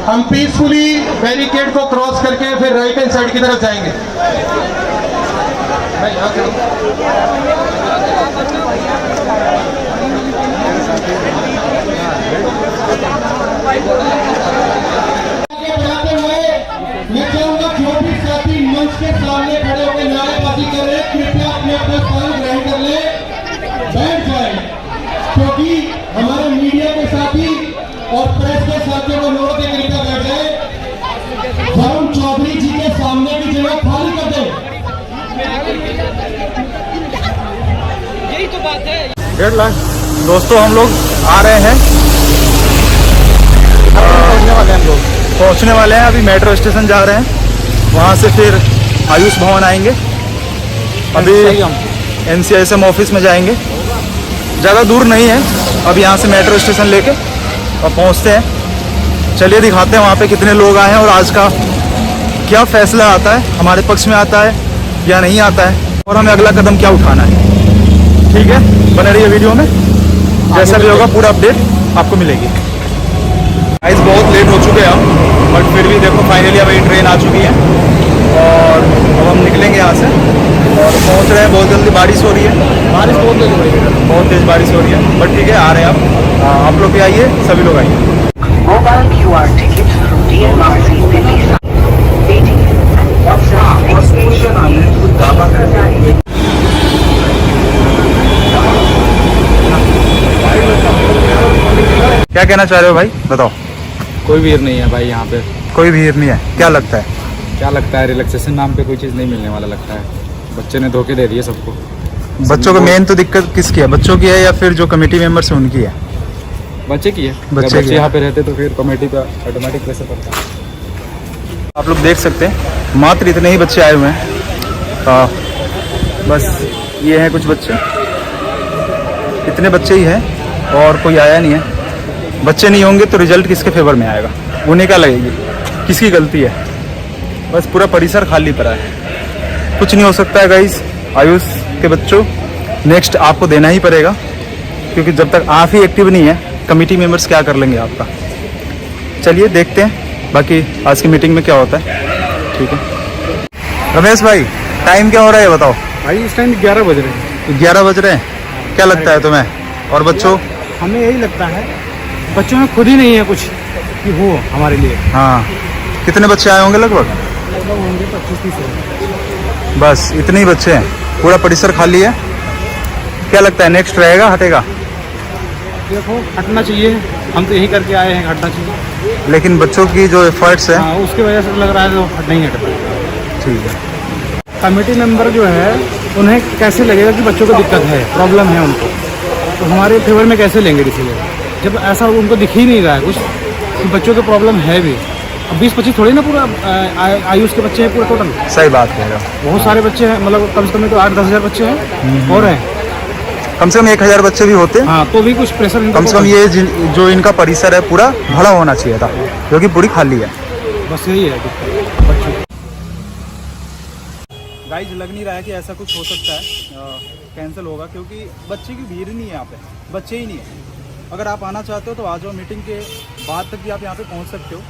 हम पीसफुली बैरिकेड को क्रॉस करके फिर राइट हैंड साइड की तरफ जाएंगे। मैं चाहूंगा जो भी साथी मंच के सामने खड़े होकर नारेबाजी कर रहे हैं, कृपया अपने अपने स्थान ग्रहण कर ले, बैठ जाए, क्योंकि हमारे मीडिया के साथी और प्रेस के साथियों को अनुरोध है कृपया बैठ जाए। वरुण चौधरी जी के सामने की जगह खाली कर दे। यही तो बात है। 1.5 लाख दोस्तों हम लोग आ रहे हैं, पहुंचने वाले हैं, अभी मेट्रो स्टेशन जा रहे हैं, वहां से फिर आयुष भवन आएंगे, अभी NCISM ऑफिस में जाएंगे, ज़्यादा दूर नहीं है, अब यहाँ से मेट्रो स्टेशन लेके और पहुँचते हैं। चलिए दिखाते हैं वहाँ पे कितने लोग आए हैं और आज का क्या फैसला आता है, हमारे पक्ष में आता है या नहीं आता है, और हमें अगला कदम क्या उठाना है। ठीक है, बने रहिए वीडियो में, जैसा भी होगा पूरा अपडेट आपको मिलेगी। गाइस बहुत लेट हो चुके हैं हम, बट फिर भी देखो फाइनली अभी ट्रेन आ चुकी है और अब हम निकलेंगे यहाँ से और पहुँच रहे हैं। बहुत जल्दी बारिश हो रही है, बारिश बहुत तेज़ बारिश हो रही है, बट ठीक है आ रहे हैं आप लोग भी आइए, सभी लोग आइए। Mobile QR tickets from DMRC Delhi. क्या कहना चाह रहे हो भाई, बताओ। कोई भीड़ नहीं है भाई यहाँ पे, कोई भीड़ नहीं है, क्या लगता है? क्या लगता है रिलैक्सेशन नाम पे कोई चीज़ नहीं मिलने वाला लगता है। बच्चे ने धोखे दे दिए सबको। बच्चों को मेन तो दिक्कत किसकी है, बच्चों की है या फिर जो कमेटी मेंबर्स हैं उनकी है? बच्चे की है। बच्चे यहाँ पे रहते तो फिर कमेटी पे ऑटोमेटिक प्रेशर पड़ता है। आप लोग देख सकते हैं मात्र इतने ही बच्चे आए हुए हैं, बस ये हैं कुछ बच्चे, इतने बच्चे ही हैं और कोई आया नहीं है। बच्चे नहीं होंगे तो रिजल्ट किसके फेवर में आएगा, उन्हें क्या लगेगी, किसकी गलती है? बस पूरा परिसर खाली पड़ा है, कुछ नहीं हो सकता है गाइस। आयुष के बच्चों नेक्स्ट आपको देना ही पड़ेगा, क्योंकि जब तक आप ही एक्टिव नहीं है कमेटी मेंबर्स क्या कर लेंगे आपका। चलिए देखते हैं बाकी आज की मीटिंग में क्या होता है। ठीक है रमेश भाई, टाइम क्या हो रहा है बताओ भाई? इस टाइम 11 बज रहे हैं। 11 बज रहे हैं, क्या लगता है तुम्हें? और बच्चों? हमें यही लगता है बच्चों में खुद ही नहीं है कुछ कि हो हमारे लिए। हाँ, कितने बच्चे आए होंगे? लगभग होंगे 25-30। बस इतने ही बच्चे हैं, पूरा परिसर खाली है। क्या लगता है नेक्स्ट रहेगा, हटेगा? देखो हटना चाहिए, हम तो यही करके आए हैं, हटना चाहिए। लेकिन बच्चों की जो एफर्ट्स है उसकी वजह से लग रहा है तो नहीं हटता। ठीक है। कमेटी मेंबर जो है उन्हें कैसे लगेगा कि बच्चों को दिक्कत है, प्रॉब्लम है उनको, तो हमारे फेवर में कैसे लेंगे डिसीजन, जब ऐसा उनको दिख ही नहीं रहा है कुछ कि बच्चों को प्रॉब्लम है भी। 20-25 थोड़ी ना पूरा आयुष के बच्चे हैं पूरा टोटल। सही बात कह रहे हो। बहुत सारे बच्चे हैं, मतलब कम से कम तो 8-10 हज़ार बच्चे हैं और हैं। कम से कम 1000 बच्चे भी होते। हाँ, तो भी कुछ प्रेशर कम से कम ये जो इनका परिसर है पूरा भरा होना चाहिए था, जो कि पूरी खाली है। बस यही है बच्चों। गाइज लग नहीं रहा है कि ऐसा कुछ हो सकता है, कैंसिल होगा, क्योंकि बच्चे की भीड़ नहीं है यहाँ पे, बच्चे ही नहीं है। अगर आप आना चाहते हो तो आ जाओ, मीटिंग के बाद तक भी आप यहाँ पे पहुँच सकते हो।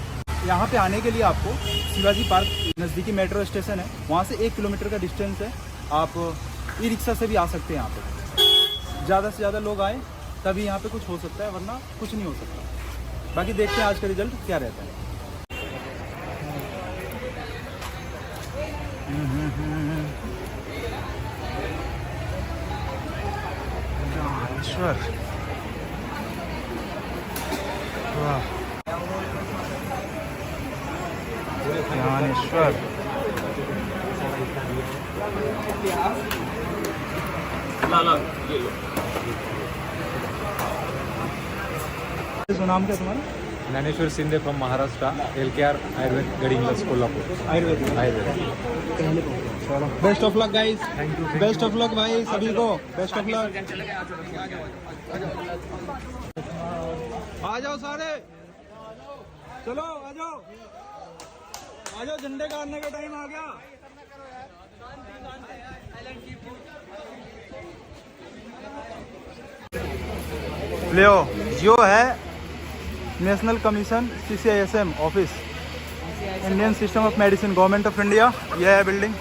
यहाँ पे आने के लिए आपको शिवाजी पार्क नज़दीकी मेट्रो स्टेशन है, वहाँ से 1 किलोमीटर का डिस्टेंस है। आप ई रिक्शा से भी आ सकते हैं यहाँ पे। ज़्यादा से ज़्यादा लोग आए तभी यहाँ पे कुछ हो सकता है, वरना कुछ नहीं हो सकता। बाकी देखते हैं आज का रिजल्ट क्या रहता है। ज्ञानेश्वर नाम क्या तुम्हारा? Dnyaneshwar Shinde from Maharashtra, LKR Ayurveda Gadhinglaj Kolhapur. Ayurveda. Best of luck guys, best of luck भाई सभी को, बेस्ट ऑफ लक। आ जाओ सारे, चलो आ जाओ, आ जाओ, झंडे गाड़ने का टाइम आ गया। लियो जो है national commission CCISM office, Indian system of medicine, government of India, यह है बिल्डिंग।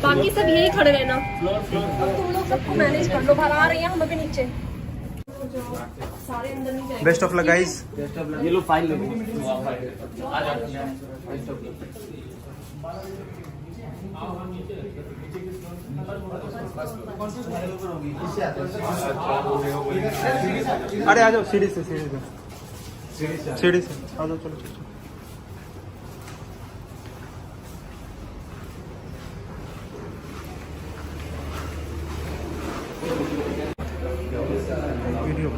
बाकी सब यही खड़े रहना, अब तुम लोग सबको मैनेज कर लो। बाहर आ रही हैं, हम अभी नीचे सारे अंदर नहीं जाएंगे। Best of luck guys. ये लो फाइल लो। अरे आ जाओ, सीढ़ी से आ जाओ, चलो। वीडियो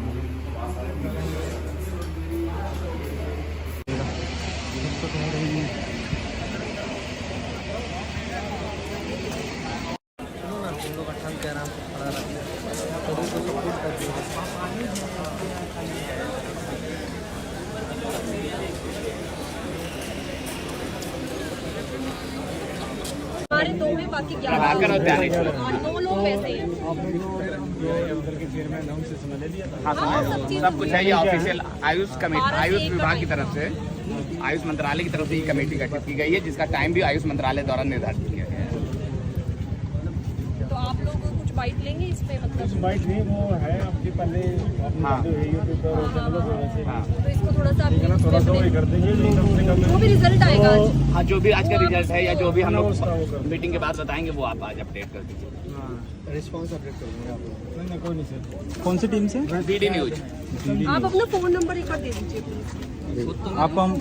हमारे 2 में, बाकी 11 9 लोग वैसे हैं। सब कुछ है, ये ऑफिशियल आयुष कमेटी, आयुष विभाग की तरफ से, आयुष मंत्रालय की तरफ से ये कमेटी गठित की गई है, जिसका टाइम भी आयुष मंत्रालय द्वारा निर्धारित किया गया है। तो आप लोग कुछ बाइट लेंगे इस पे? मतलब बाइट नहीं, वो है आपके पहले तो इसको थोड़ा सा कर देंगे, जो भी रिजल्ट आएगा आज। हाँ, जो भी आज का रिजल्ट है या जो भी हम लोग मीटिंग के बाद बताएंगे वो आप आज अपडेट कर दीजिए। रिस्पॉन्स अपडेट कर देंगे आप लोग। नहीं, कोई नहीं सर। कौन सी टीम से? DD news. आप अपना फोन नंबर एक बार दे दीजिए प्लीज। आपको हम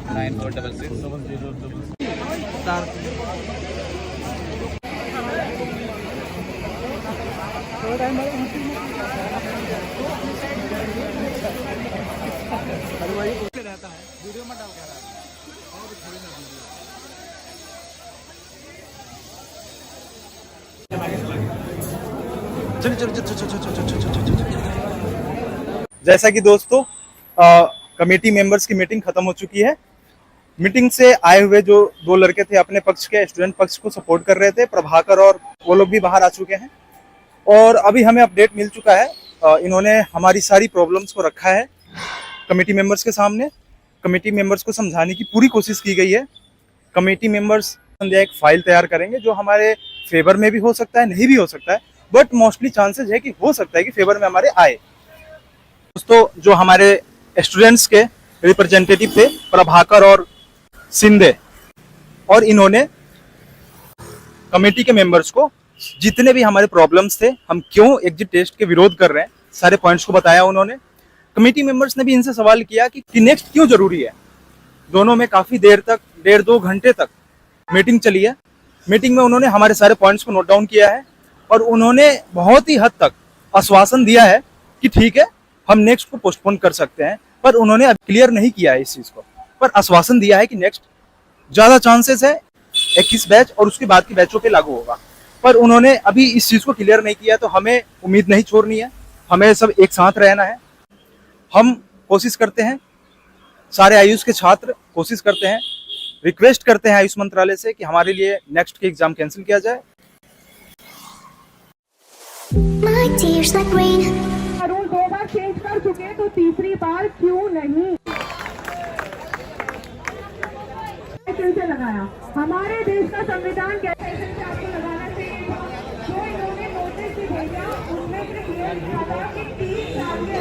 9466 रहता है, वीडियो में डाल कर जैसा कि दोस्तों कमेटी मेंबर्स की मीटिंग खत्म हो चुकी है मीटिंग से आए हुए जो दो लड़के थे अपने पक्ष के, स्टूडेंट पक्ष को सपोर्ट कर रहे थे, प्रभाकर और वो लोग भी बाहर आ चुके हैं। और अभी हमें अपडेट मिल चुका है, इन्होंने हमारी सारी प्रॉब्लम्स को रखा है कमेटी मेंबर्स के सामने। कमेटी मेंबर्स को समझाने की पूरी कोशिश की गई है। कमेटी मेंबर्स एक फाइल तैयार करेंगे जो हमारे फेवर में भी हो सकता है, नहीं भी हो सकता है, बट मोस्टली चांसेस है कि हो सकता है कि फेवर में हमारे आए। दोस्तों, जो हमारे स्टूडेंट्स के रिप्रेजेंटेटिव थे प्रभाकर और सिंधे, और इन्होंने कमेटी के मेंबर्स को जितने भी हमारे प्रॉब्लम्स थे, हम क्यों एग्जिट टेस्ट के विरोध कर रहे हैं, सारे पॉइंट्स को बताया उन्होंने। कमेटी मेंबर्स ने भी इनसे सवाल किया कि नेक्स्ट क्यों जरूरी है। दोनों में काफी देर तक, 1.5-2 घंटे तक मीटिंग चली है। मीटिंग में उन्होंने हमारे सारे पॉइंट्स को नोट डाउन किया है और उन्होंने बहुत ही हद तक आश्वासन दिया है कि ठीक है, हम नेक्स्ट को पोस्टपोन कर सकते हैं, पर उन्होंने अब क्लियर नहीं किया है इस चीज को, पर आश्वासन दिया है कि नेक्स्ट ज्यादा चांसेस है 21 बैच और उसके बाद की बैचों पे लागू होगा, पर उन्होंने अभी इस चीज को क्लियर नहीं किया। तो हमें उम्मीद नहीं छोड़नी है, हमें सब एक साथ रहना है। हम कोशिश करते हैं, सारे आयुष के छात्र कोशिश करते हैं, रिक्वेस्ट करते हैं आयुष मंत्रालय से कि हमारे लिए नेक्स्ट के एग्जाम कैंसिल किया जाए। रूल 2 बार चेंज कर चुके तो तीसरी बार क्यों नहीं से लगाया? हमारे देश का संविधान कैसे आपको लगाना चाहिए? जो इन्होंने नोटिस भी भेजा उसमें सिर्फ ये लिखा था कि 3 साल के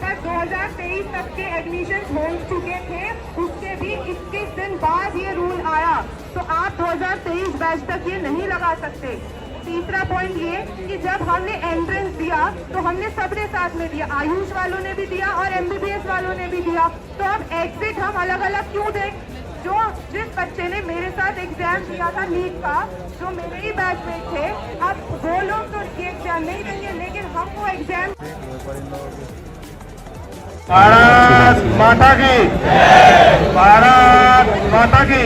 तक 2023 तक के एडमिशन हो चुके थे, उसके भी 21 दिन बाद ये रूल आया, तो आप 2023 बैच तक ये नहीं लगा सकते। तीसरा पॉइंट ये कि जब हमने एंट्रेंस दिया तो हमने सबने साथ में दिया, आयुष वालों ने भी दिया और MBBS वालों ने भी दिया, तो अब एग्जिट हम अलग अलग क्यों दें? जिस बच्चे ने मेरे साथ एग्जाम दिया था नीट का, जो मेरे ही बैचमेट थे, अब वो लोग तो ये एग्जाम नहीं देंगे, लेकिन हम वो एग्जाम। भारत माता की, भारत माता की।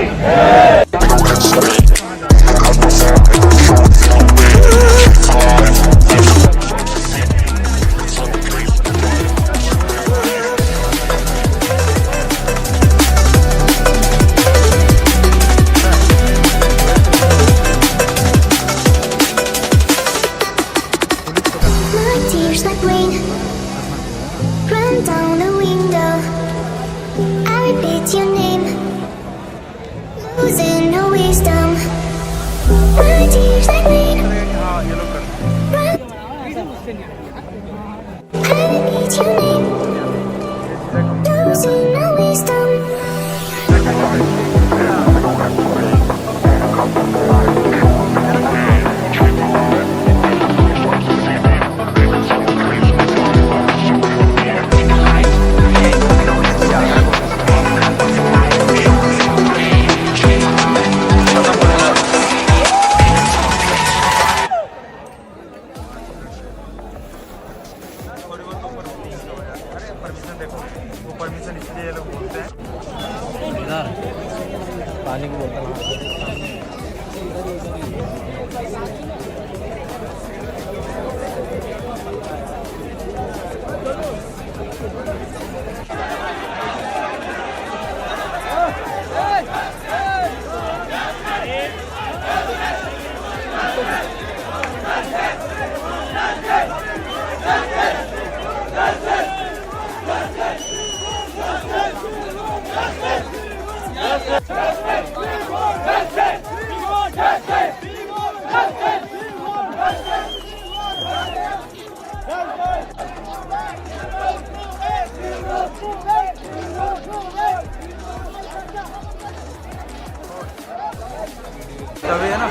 तभी है ना,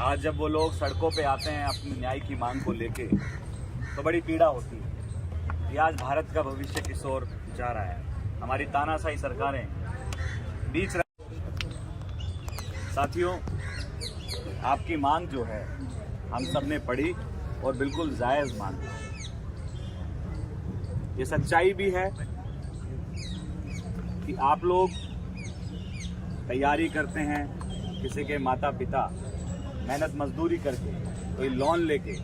आज जब वो लोग सड़कों पे आते हैं अपनी न्याय की मांग को लेके तो बड़ी पीड़ा होती है कि आज भारत का भविष्य किस ओर जा रहा है। हमारी तानाशाही सरकारें बीच साथियों, आपकी मांग जो है हम सब ने पढ़ी और बिल्कुल जायज़ मांग है। ये सच्चाई भी है कि आप लोग तैयारी करते हैं, किसी के माता पिता मेहनत मजदूरी करके कोई लोन लेके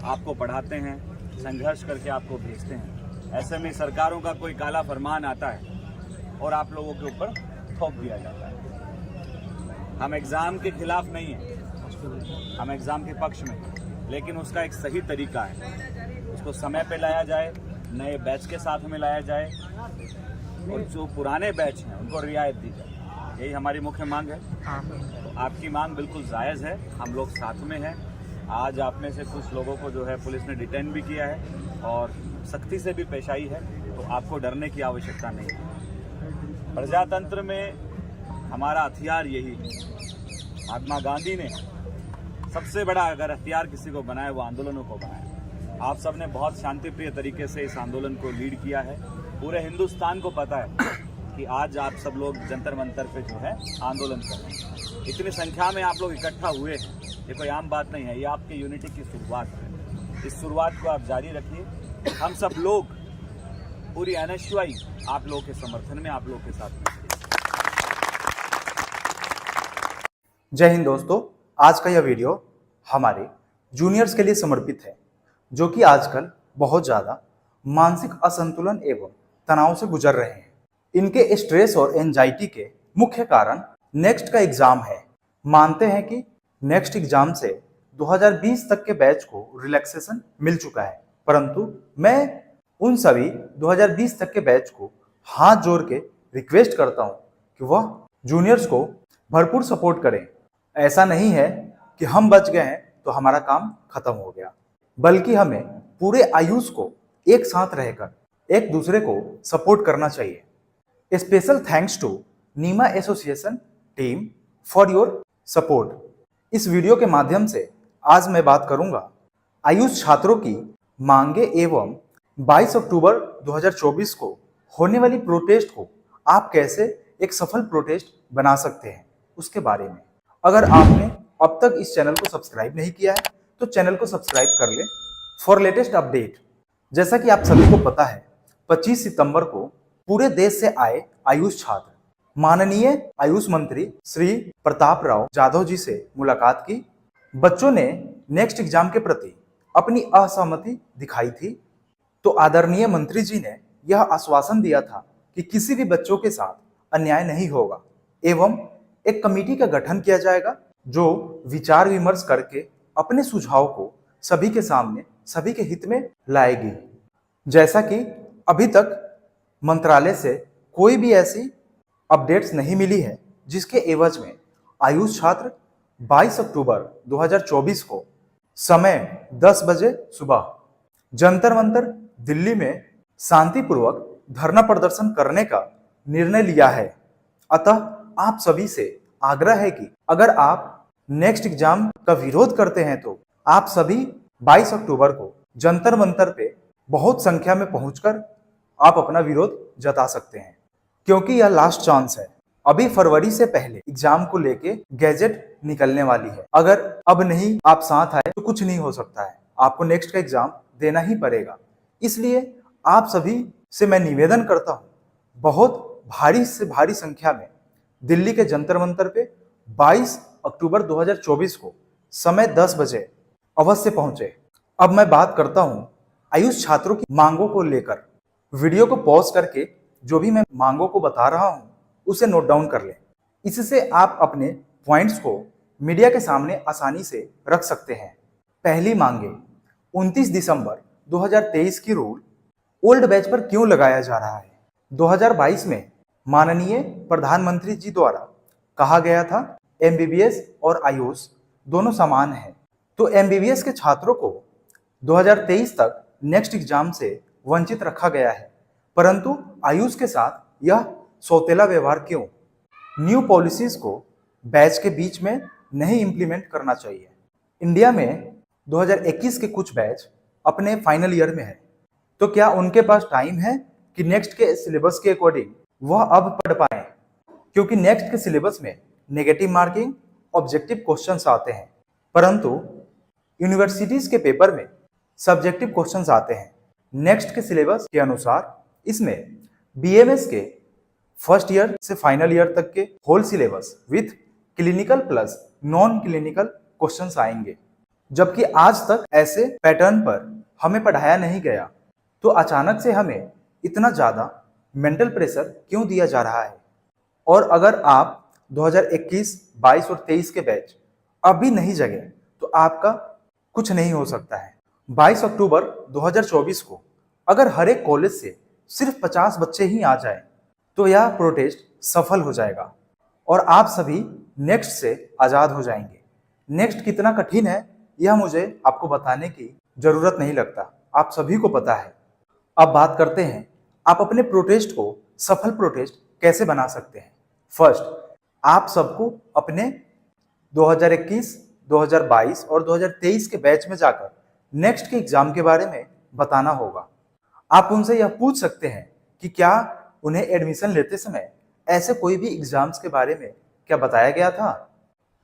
आपको पढ़ाते हैं, संघर्ष करके आपको भेजते हैं। ऐसे में सरकारों का कोई काला फरमान आता है और आप लोगों के ऊपर थोप दिया जाता है। हम एग्ज़ाम के खिलाफ नहीं हैं, हम एग्ज़ाम के पक्ष में हैं, लेकिन उसका एक सही तरीका है। उसको समय पे लाया जाए, नए बैच के साथ में लाया जाए और जो पुराने बैच हैं उनको रियायत दी जाए। यही हमारी मुख्य मांग है। तो आपकी मांग बिल्कुल जायज़ है, हम लोग साथ में हैं। आज आप में से कुछ लोगों को जो है पुलिस ने डिटेन भी किया है और सख्ती से भी पेश आई है, तो आपको डरने की आवश्यकता नहीं है। प्रजातंत्र में हमारा हथियार यही है। महात्मा गांधी ने सबसे बड़ा अगर हथियार किसी को बनाया वो आंदोलनों को बनाया। आप सब ने बहुत शांतिप्रिय तरीके से इस आंदोलन को लीड किया है। पूरे हिंदुस्तान को पता है कि आज आप सब लोग जंतर मंतर पे जो है आंदोलन कर रहे हैं। इतनी संख्या में आप लोग इकट्ठा हुए हैं, ये कोई आम बात नहीं है। ये आपके यूनिटी की शुरुआत है। इस शुरुआत को आप जारी रखिए। हम सब लोग पूरी NSUI आप लोगों के समर्थन में, आप लोगों के साथ में। जय हिंद दोस्तों, आज का यह वीडियो हमारे जूनियर्स के लिए समर्पित है जो कि आजकल बहुत ज़्यादा मानसिक असंतुलन एवं तनाव से गुजर रहे हैं। इनके स्ट्रेस और एंजाइटी के मुख्य कारण नेक्स्ट का एग्जाम है। मानते हैं कि नेक्स्ट एग्जाम से 2020 तक के बैच को रिलैक्सेशन मिल चुका है, परंतु मैं उन सभी 2020 तक के बैच को हाथ जोड़ के रिक्वेस्ट करता हूं कि वह जूनियर्स को भरपूर सपोर्ट करें। ऐसा नहीं है कि हम बच गए हैं तो हमारा काम खत्म हो गया, बल्कि हमें पूरे आयुष को एक साथ रहकर एक दूसरे को सपोर्ट करना चाहिए। Special thanks to NIMA association team for your support. इस वीडियो के माध्यम से आज मैं बात करूंगा आयुष छात्रों की मांगे एवं 22 अक्टूबर 2024 को होने वाली प्रोटेस्ट को आप कैसे एक सफल प्रोटेस्ट बना सकते हैं उसके बारे में। अगर आपने अब तक इस चैनल को सब्सक्राइब नहीं किया है तो चैनल को सब्सक्राइब कर लें फॉर लेटेस्ट अपडेट। जैसा कि आप सभी को पता है, 25 सितंबर को पूरे देश से आए आयुष छात्र माननीय आयुष मंत्री श्री प्रताप राव जाधव जी से मुलाकात की। बच्चों ने नेक्स्ट एग्जाम के प्रति अपनी असहमति दिखाई थी, तो आदरणीय मंत्री जी ने यह आश्वासन दिया था कि किसी भी बच्चों के साथ अन्याय नहीं होगा एवं एक कमेटी का गठन किया जाएगा जो विचार विमर्श करके अपने सुझाव को सभी के सामने, सभी के हित में लाएगी। जैसा कि अभी तक मंत्रालय से कोई भी ऐसी अपडेट्स नहीं मिली है जिसके एवज में आयुष छात्र 22 अक्टूबर 2024 को समय 10 बजे सुबह जंतर मंतर दिल्ली में शांतिपूर्वक धरना प्रदर्शन करने का निर्णय लिया है। अतः आप सभी से आग्रह है कि अगर आप नेक्स्ट एग्जाम का विरोध करते हैं तो आप सभी 22 अक्टूबर को जंतर मंतर पे बहुत संख्या में पहुंचकर आप अपना विरोध जता सकते हैं, क्योंकि यह लास्ट चांस है। अभी फरवरी से पहले एग्जाम को लेके गैजेट निकलने वाली है। अगर अब नहीं आप साथ आए तो कुछ नहीं हो सकता है, आपको नेक्स्ट का एग्जाम देना ही पड़ेगा। इसलिए आप सभी से मैं निवेदन करता हूं, बहुत भारी से भारी संख्या में दिल्ली के जंतर मंतर पे 22 अक्टूबर 2024 को समय 10 बजे अवश्य पहुंचे। अब मैं बात करता हूं आयुष छात्रों की मांगों को लेकर। वीडियो को पॉज करके जो भी मैं मांगों को बता रहा हूं उसे नोट डाउन कर लें। इससे आप अपने पॉइंट्स को मीडिया के सामने आसानी से रख सकते हैं। पहली मांगे 29 दिसंबर 2023 की रूल ओल्ड बैच पर क्यों लगाया जा रहा है। 2022 में माननीय प्रधानमंत्री जी द्वारा कहा गया था MBBS और आयुष दोनों समान हैं, तो MBBS के छात्रों को 2023 तक नेक्स्ट एग्जाम से वंचित रखा गया है, परंतु आयुष के साथ यह सौतेला व्यवहार क्यों। न्यू पॉलिसीज को बैच के बीच में नहीं इंप्लीमेंट करना चाहिए। इंडिया में 2021 के कुछ बैच अपने फाइनल ईयर में है, तो क्या उनके पास टाइम है कि नेक्स्ट के सिलेबस के अकॉर्डिंग वह अब पढ़ पाए? क्योंकि नेक्स्ट के सिलेबस में नेगेटिव मार्किंग, ऑब्जेक्टिव क्वेश्चंस आते हैं, परंतु यूनिवर्सिटीज के पेपर में सब्जेक्टिव क्वेश्चंस आते हैं। नेक्स्ट के सिलेबस के अनुसार इसमें बीएमएस के फर्स्ट ईयर से फाइनल ईयर तक के whole syllabus with clinical plus non clinical questions आएंगे। जबकि आज तक ऐसे पैटर्न पर हमें पढ़ाया नहीं गया, तो अचानक से हमें इतना ज़्यादा मेंटल प्रेशर क्यों दिया जा रहा है? और अगर आप 2021, 22 और 23 के बैच अभी नहीं जगे तो आपका कुछ नहीं हो सकता है। 22 अक्टूबर 2024 को अगर हर एक कॉलेज से सिर्फ 50 बच्चे ही आ जाए तो यह प्रोटेस्ट सफल हो जाएगा और आप सभी नेक्स्ट से आज़ाद हो जाएंगे। नेक्स्ट कितना कठिन है यह मुझे आपको बताने की जरूरत नहीं लगता, आप सभी को पता है। अब बात करते हैं आप अपने प्रोटेस्ट को सफल प्रोटेस्ट कैसे बना सकते हैं। फर्स्ट, आप सबको अपने 2021, 2022 और 2023 के बैच में जाकर नेक्स्ट के एग्जाम के बारे में बताना होगा। आप उनसे यह पूछ सकते हैं कि क्या उन्हें एडमिशन लेते समय ऐसे कोई भी एग्जाम्स के बारे में क्या बताया गया था?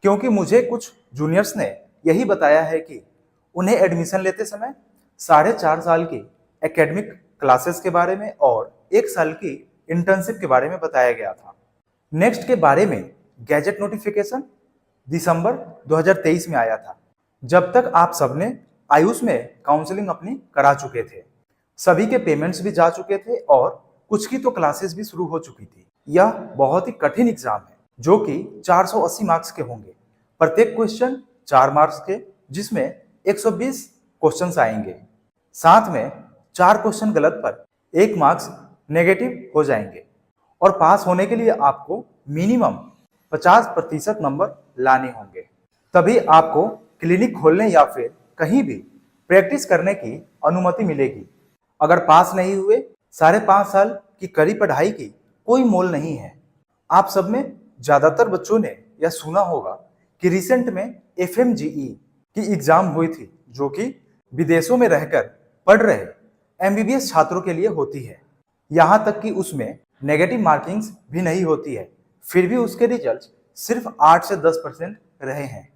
क्योंकि मुझे कुछ जूनियर्स ने यही बताया है कि उन्हें एडमिशन लेते समय 4.5 साल की एकेडमिक क्लासेस के बारे में और 1 साल की इंटर्नशिप के बारे में बताया गया था। नेक्स्ट के बारे में गैजेट नोटिफिकेशन दिसंबर 2023 में आया था, जब तक आप सबने आयुष में काउंसलिंग अपनी करा चुके थे, सभी के पेमेंट्स भी जा चुके थे और कुछ की तो क्लासेस भी शुरू हो चुकी थी। यह बहुत ही कठिन एग्जाम है जो कि 480 मार्क्स के होंगे, प्रत्येक क्वेश्चन 4 मार्क्स के, जिसमें 120 क्वेश्चंस आएंगे। साथ में 4 क्वेश्चन गलत पर 1 मार्क्स नेगेटिव हो जाएंगे और पास होने के लिए आपको मिनिमम 50% नंबर लाने होंगे, तभी आपको क्लिनिक खोलने या फिर कहीं भी प्रैक्टिस करने की अनुमति मिलेगी। अगर पास नहीं हुए 5.5 साल की कड़ी पढ़ाई की कोई मोल नहीं है। आप सब में ज्यादातर बच्चों ने यह सुना होगा कि रिसेंट में FMGE की एग्जाम हुई थी, जो कि विदेशों में रहकर पढ़ रहे MBBS छात्रों के लिए होती है। यहाँ तक कि उसमें नेगेटिव मार्किंग्स भी नहीं होती है, फिर भी उसके रिजल्ट सिर्फ 8 से 10% रहे हैं।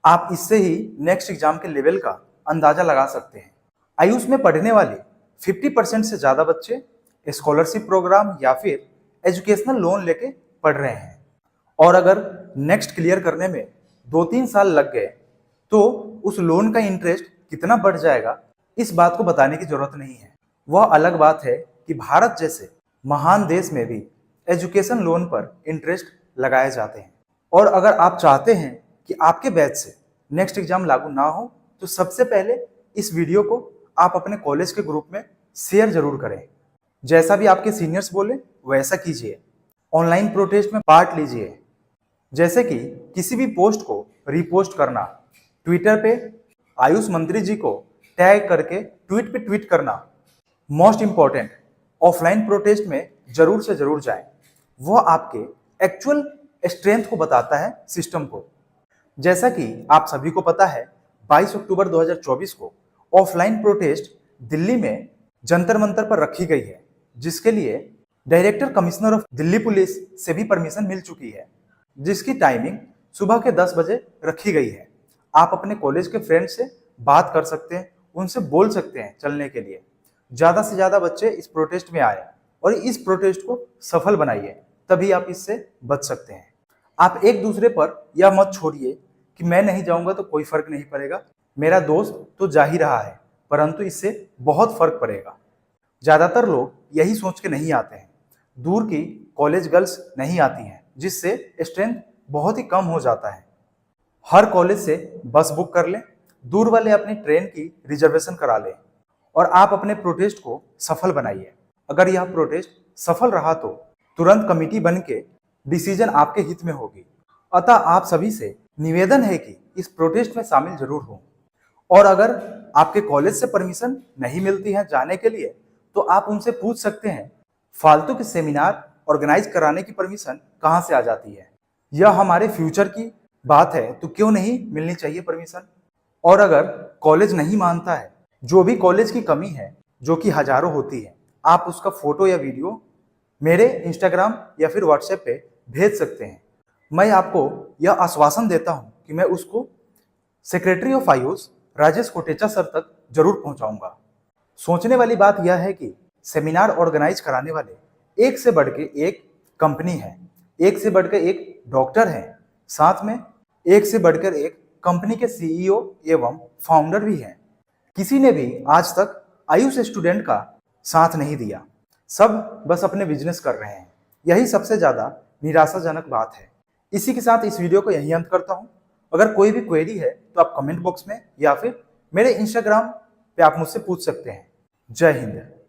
आप इससे ही नेक्स्ट एग्जाम के लेवल का अंदाजा लगा सकते हैं। आयुष में पढ़ने वाले 50% से ज्यादा बच्चे स्कॉलरशिप प्रोग्राम या फिर एजुकेशनल लोन लेके पढ़ रहे हैं, और अगर नेक्स्ट क्लियर करने में 2-3 साल लग गए तो उस लोन का इंटरेस्ट कितना बढ़ जाएगा इस बात को बताने की जरूरत नहीं है। वह अलग बात है कि भारत जैसे महान देश में भी एजुकेशन लोन पर इंटरेस्ट लगाए जाते हैं। और अगर आप चाहते हैं कि आपके बैच से नेक्स्ट एग्जाम लागू ना हो तो सबसे पहले इस वीडियो को आप अपने कॉलेज के ग्रुप में शेयर जरूर करें। जैसा भी आपके सीनियर्स बोले वैसा कीजिए। ऑनलाइन प्रोटेस्ट में पार्ट लीजिए, जैसे कि किसी भी पोस्ट को रीपोस्ट करना, ट्विटर पे आयुष मंत्री जी को टैग करके ट्वीट पे ट्वीट करना। मोस्ट इंपॉर्टेंट, ऑफलाइन प्रोटेस्ट में जरूर से जरूर जाएं। वह आपके एक्चुअल स्ट्रेंथ को बताता है सिस्टम को। जैसा कि आप सभी को पता है 22 अक्टूबर 2024 को ऑफलाइन प्रोटेस्ट दिल्ली में जंतर मंतर पर रखी गई है, जिसके लिए director commissioner of Delhi police से भी परमिशन मिल चुकी है, जिसकी टाइमिंग सुबह के 10 बजे रखी गई है। आप अपने कॉलेज के फ्रेंड से बात कर सकते हैं, उनसे बोल सकते हैं चलने के लिए। ज़्यादा से ज़्यादा बच्चे इस प्रोटेस्ट में आए और इस प्रोटेस्ट को सफल बनाइए, तभी आप इससे बच सकते हैं। आप एक दूसरे पर यह मत छोड़िए कि मैं नहीं जाऊंगा तो कोई फर्क नहीं पड़ेगा, मेरा दोस्त तो जा ही रहा है, परंतु इससे बहुत फर्क पड़ेगा। ज़्यादातर लोग यही सोच के नहीं आते हैं। दूर की कॉलेज गर्ल्स नहीं आती हैं, जिससे स्ट्रेंथ बहुत ही कम हो जाता है। हर कॉलेज से बस बुक कर लें, दूर वाले अपनी ट्रेन की रिजर्वेशन करा लें और आप अपने प्रोटेस्ट को सफल बनाइए। अगर यह प्रोटेस्ट सफल रहा तो तुरंत कमेटी बन के डिसीजन आपके हित में होगी। अतः आप सभी से निवेदन है कि इस प्रोटेस्ट में शामिल जरूर हो। और अगर आपके कॉलेज से परमिशन नहीं मिलती है जाने के लिए तो आप उनसे पूछ सकते हैं फालतू के सेमिनार ऑर्गेनाइज कराने की परमिशन कहाँ से आ जाती है। यह हमारे फ्यूचर की बात है तो क्यों नहीं मिलनी चाहिए परमिशन। और अगर कॉलेज नहीं मानता है, जो भी कॉलेज की कमी है, जो कि हजारों होती है, आप उसका फोटो या वीडियो मेरे इंस्टाग्राम या फिर व्हाट्सएप पे भेज सकते हैं। मैं आपको यह आश्वासन देता हूं कि मैं उसको secretary of Ayush Rajesh Kotecha sir तक जरूर पहुंचाऊंगा। सोचने वाली बात यह है कि सेमिनार ऑर्गेनाइज कराने वाले एक से बढ़ के एक कंपनी है, एक से बढ़कर एक डॉक्टर है, साथ में एक से बढ़कर एक कंपनी के सीईओ एवं फाउंडर भी हैं। किसी ने भी आज तक आयुष स्टूडेंट का साथ नहीं दिया, सब बस अपने बिजनेस कर रहे हैं। यही सबसे ज्यादा निराशाजनक बात है। इसी के साथ इस वीडियो को यहीं अंत करता हूं। अगर कोई भी क्वेरी है तो आप कमेंट बॉक्स में या फिर मेरे इंस्टाग्राम पे आप मुझसे पूछ सकते हैं। जय हिंद।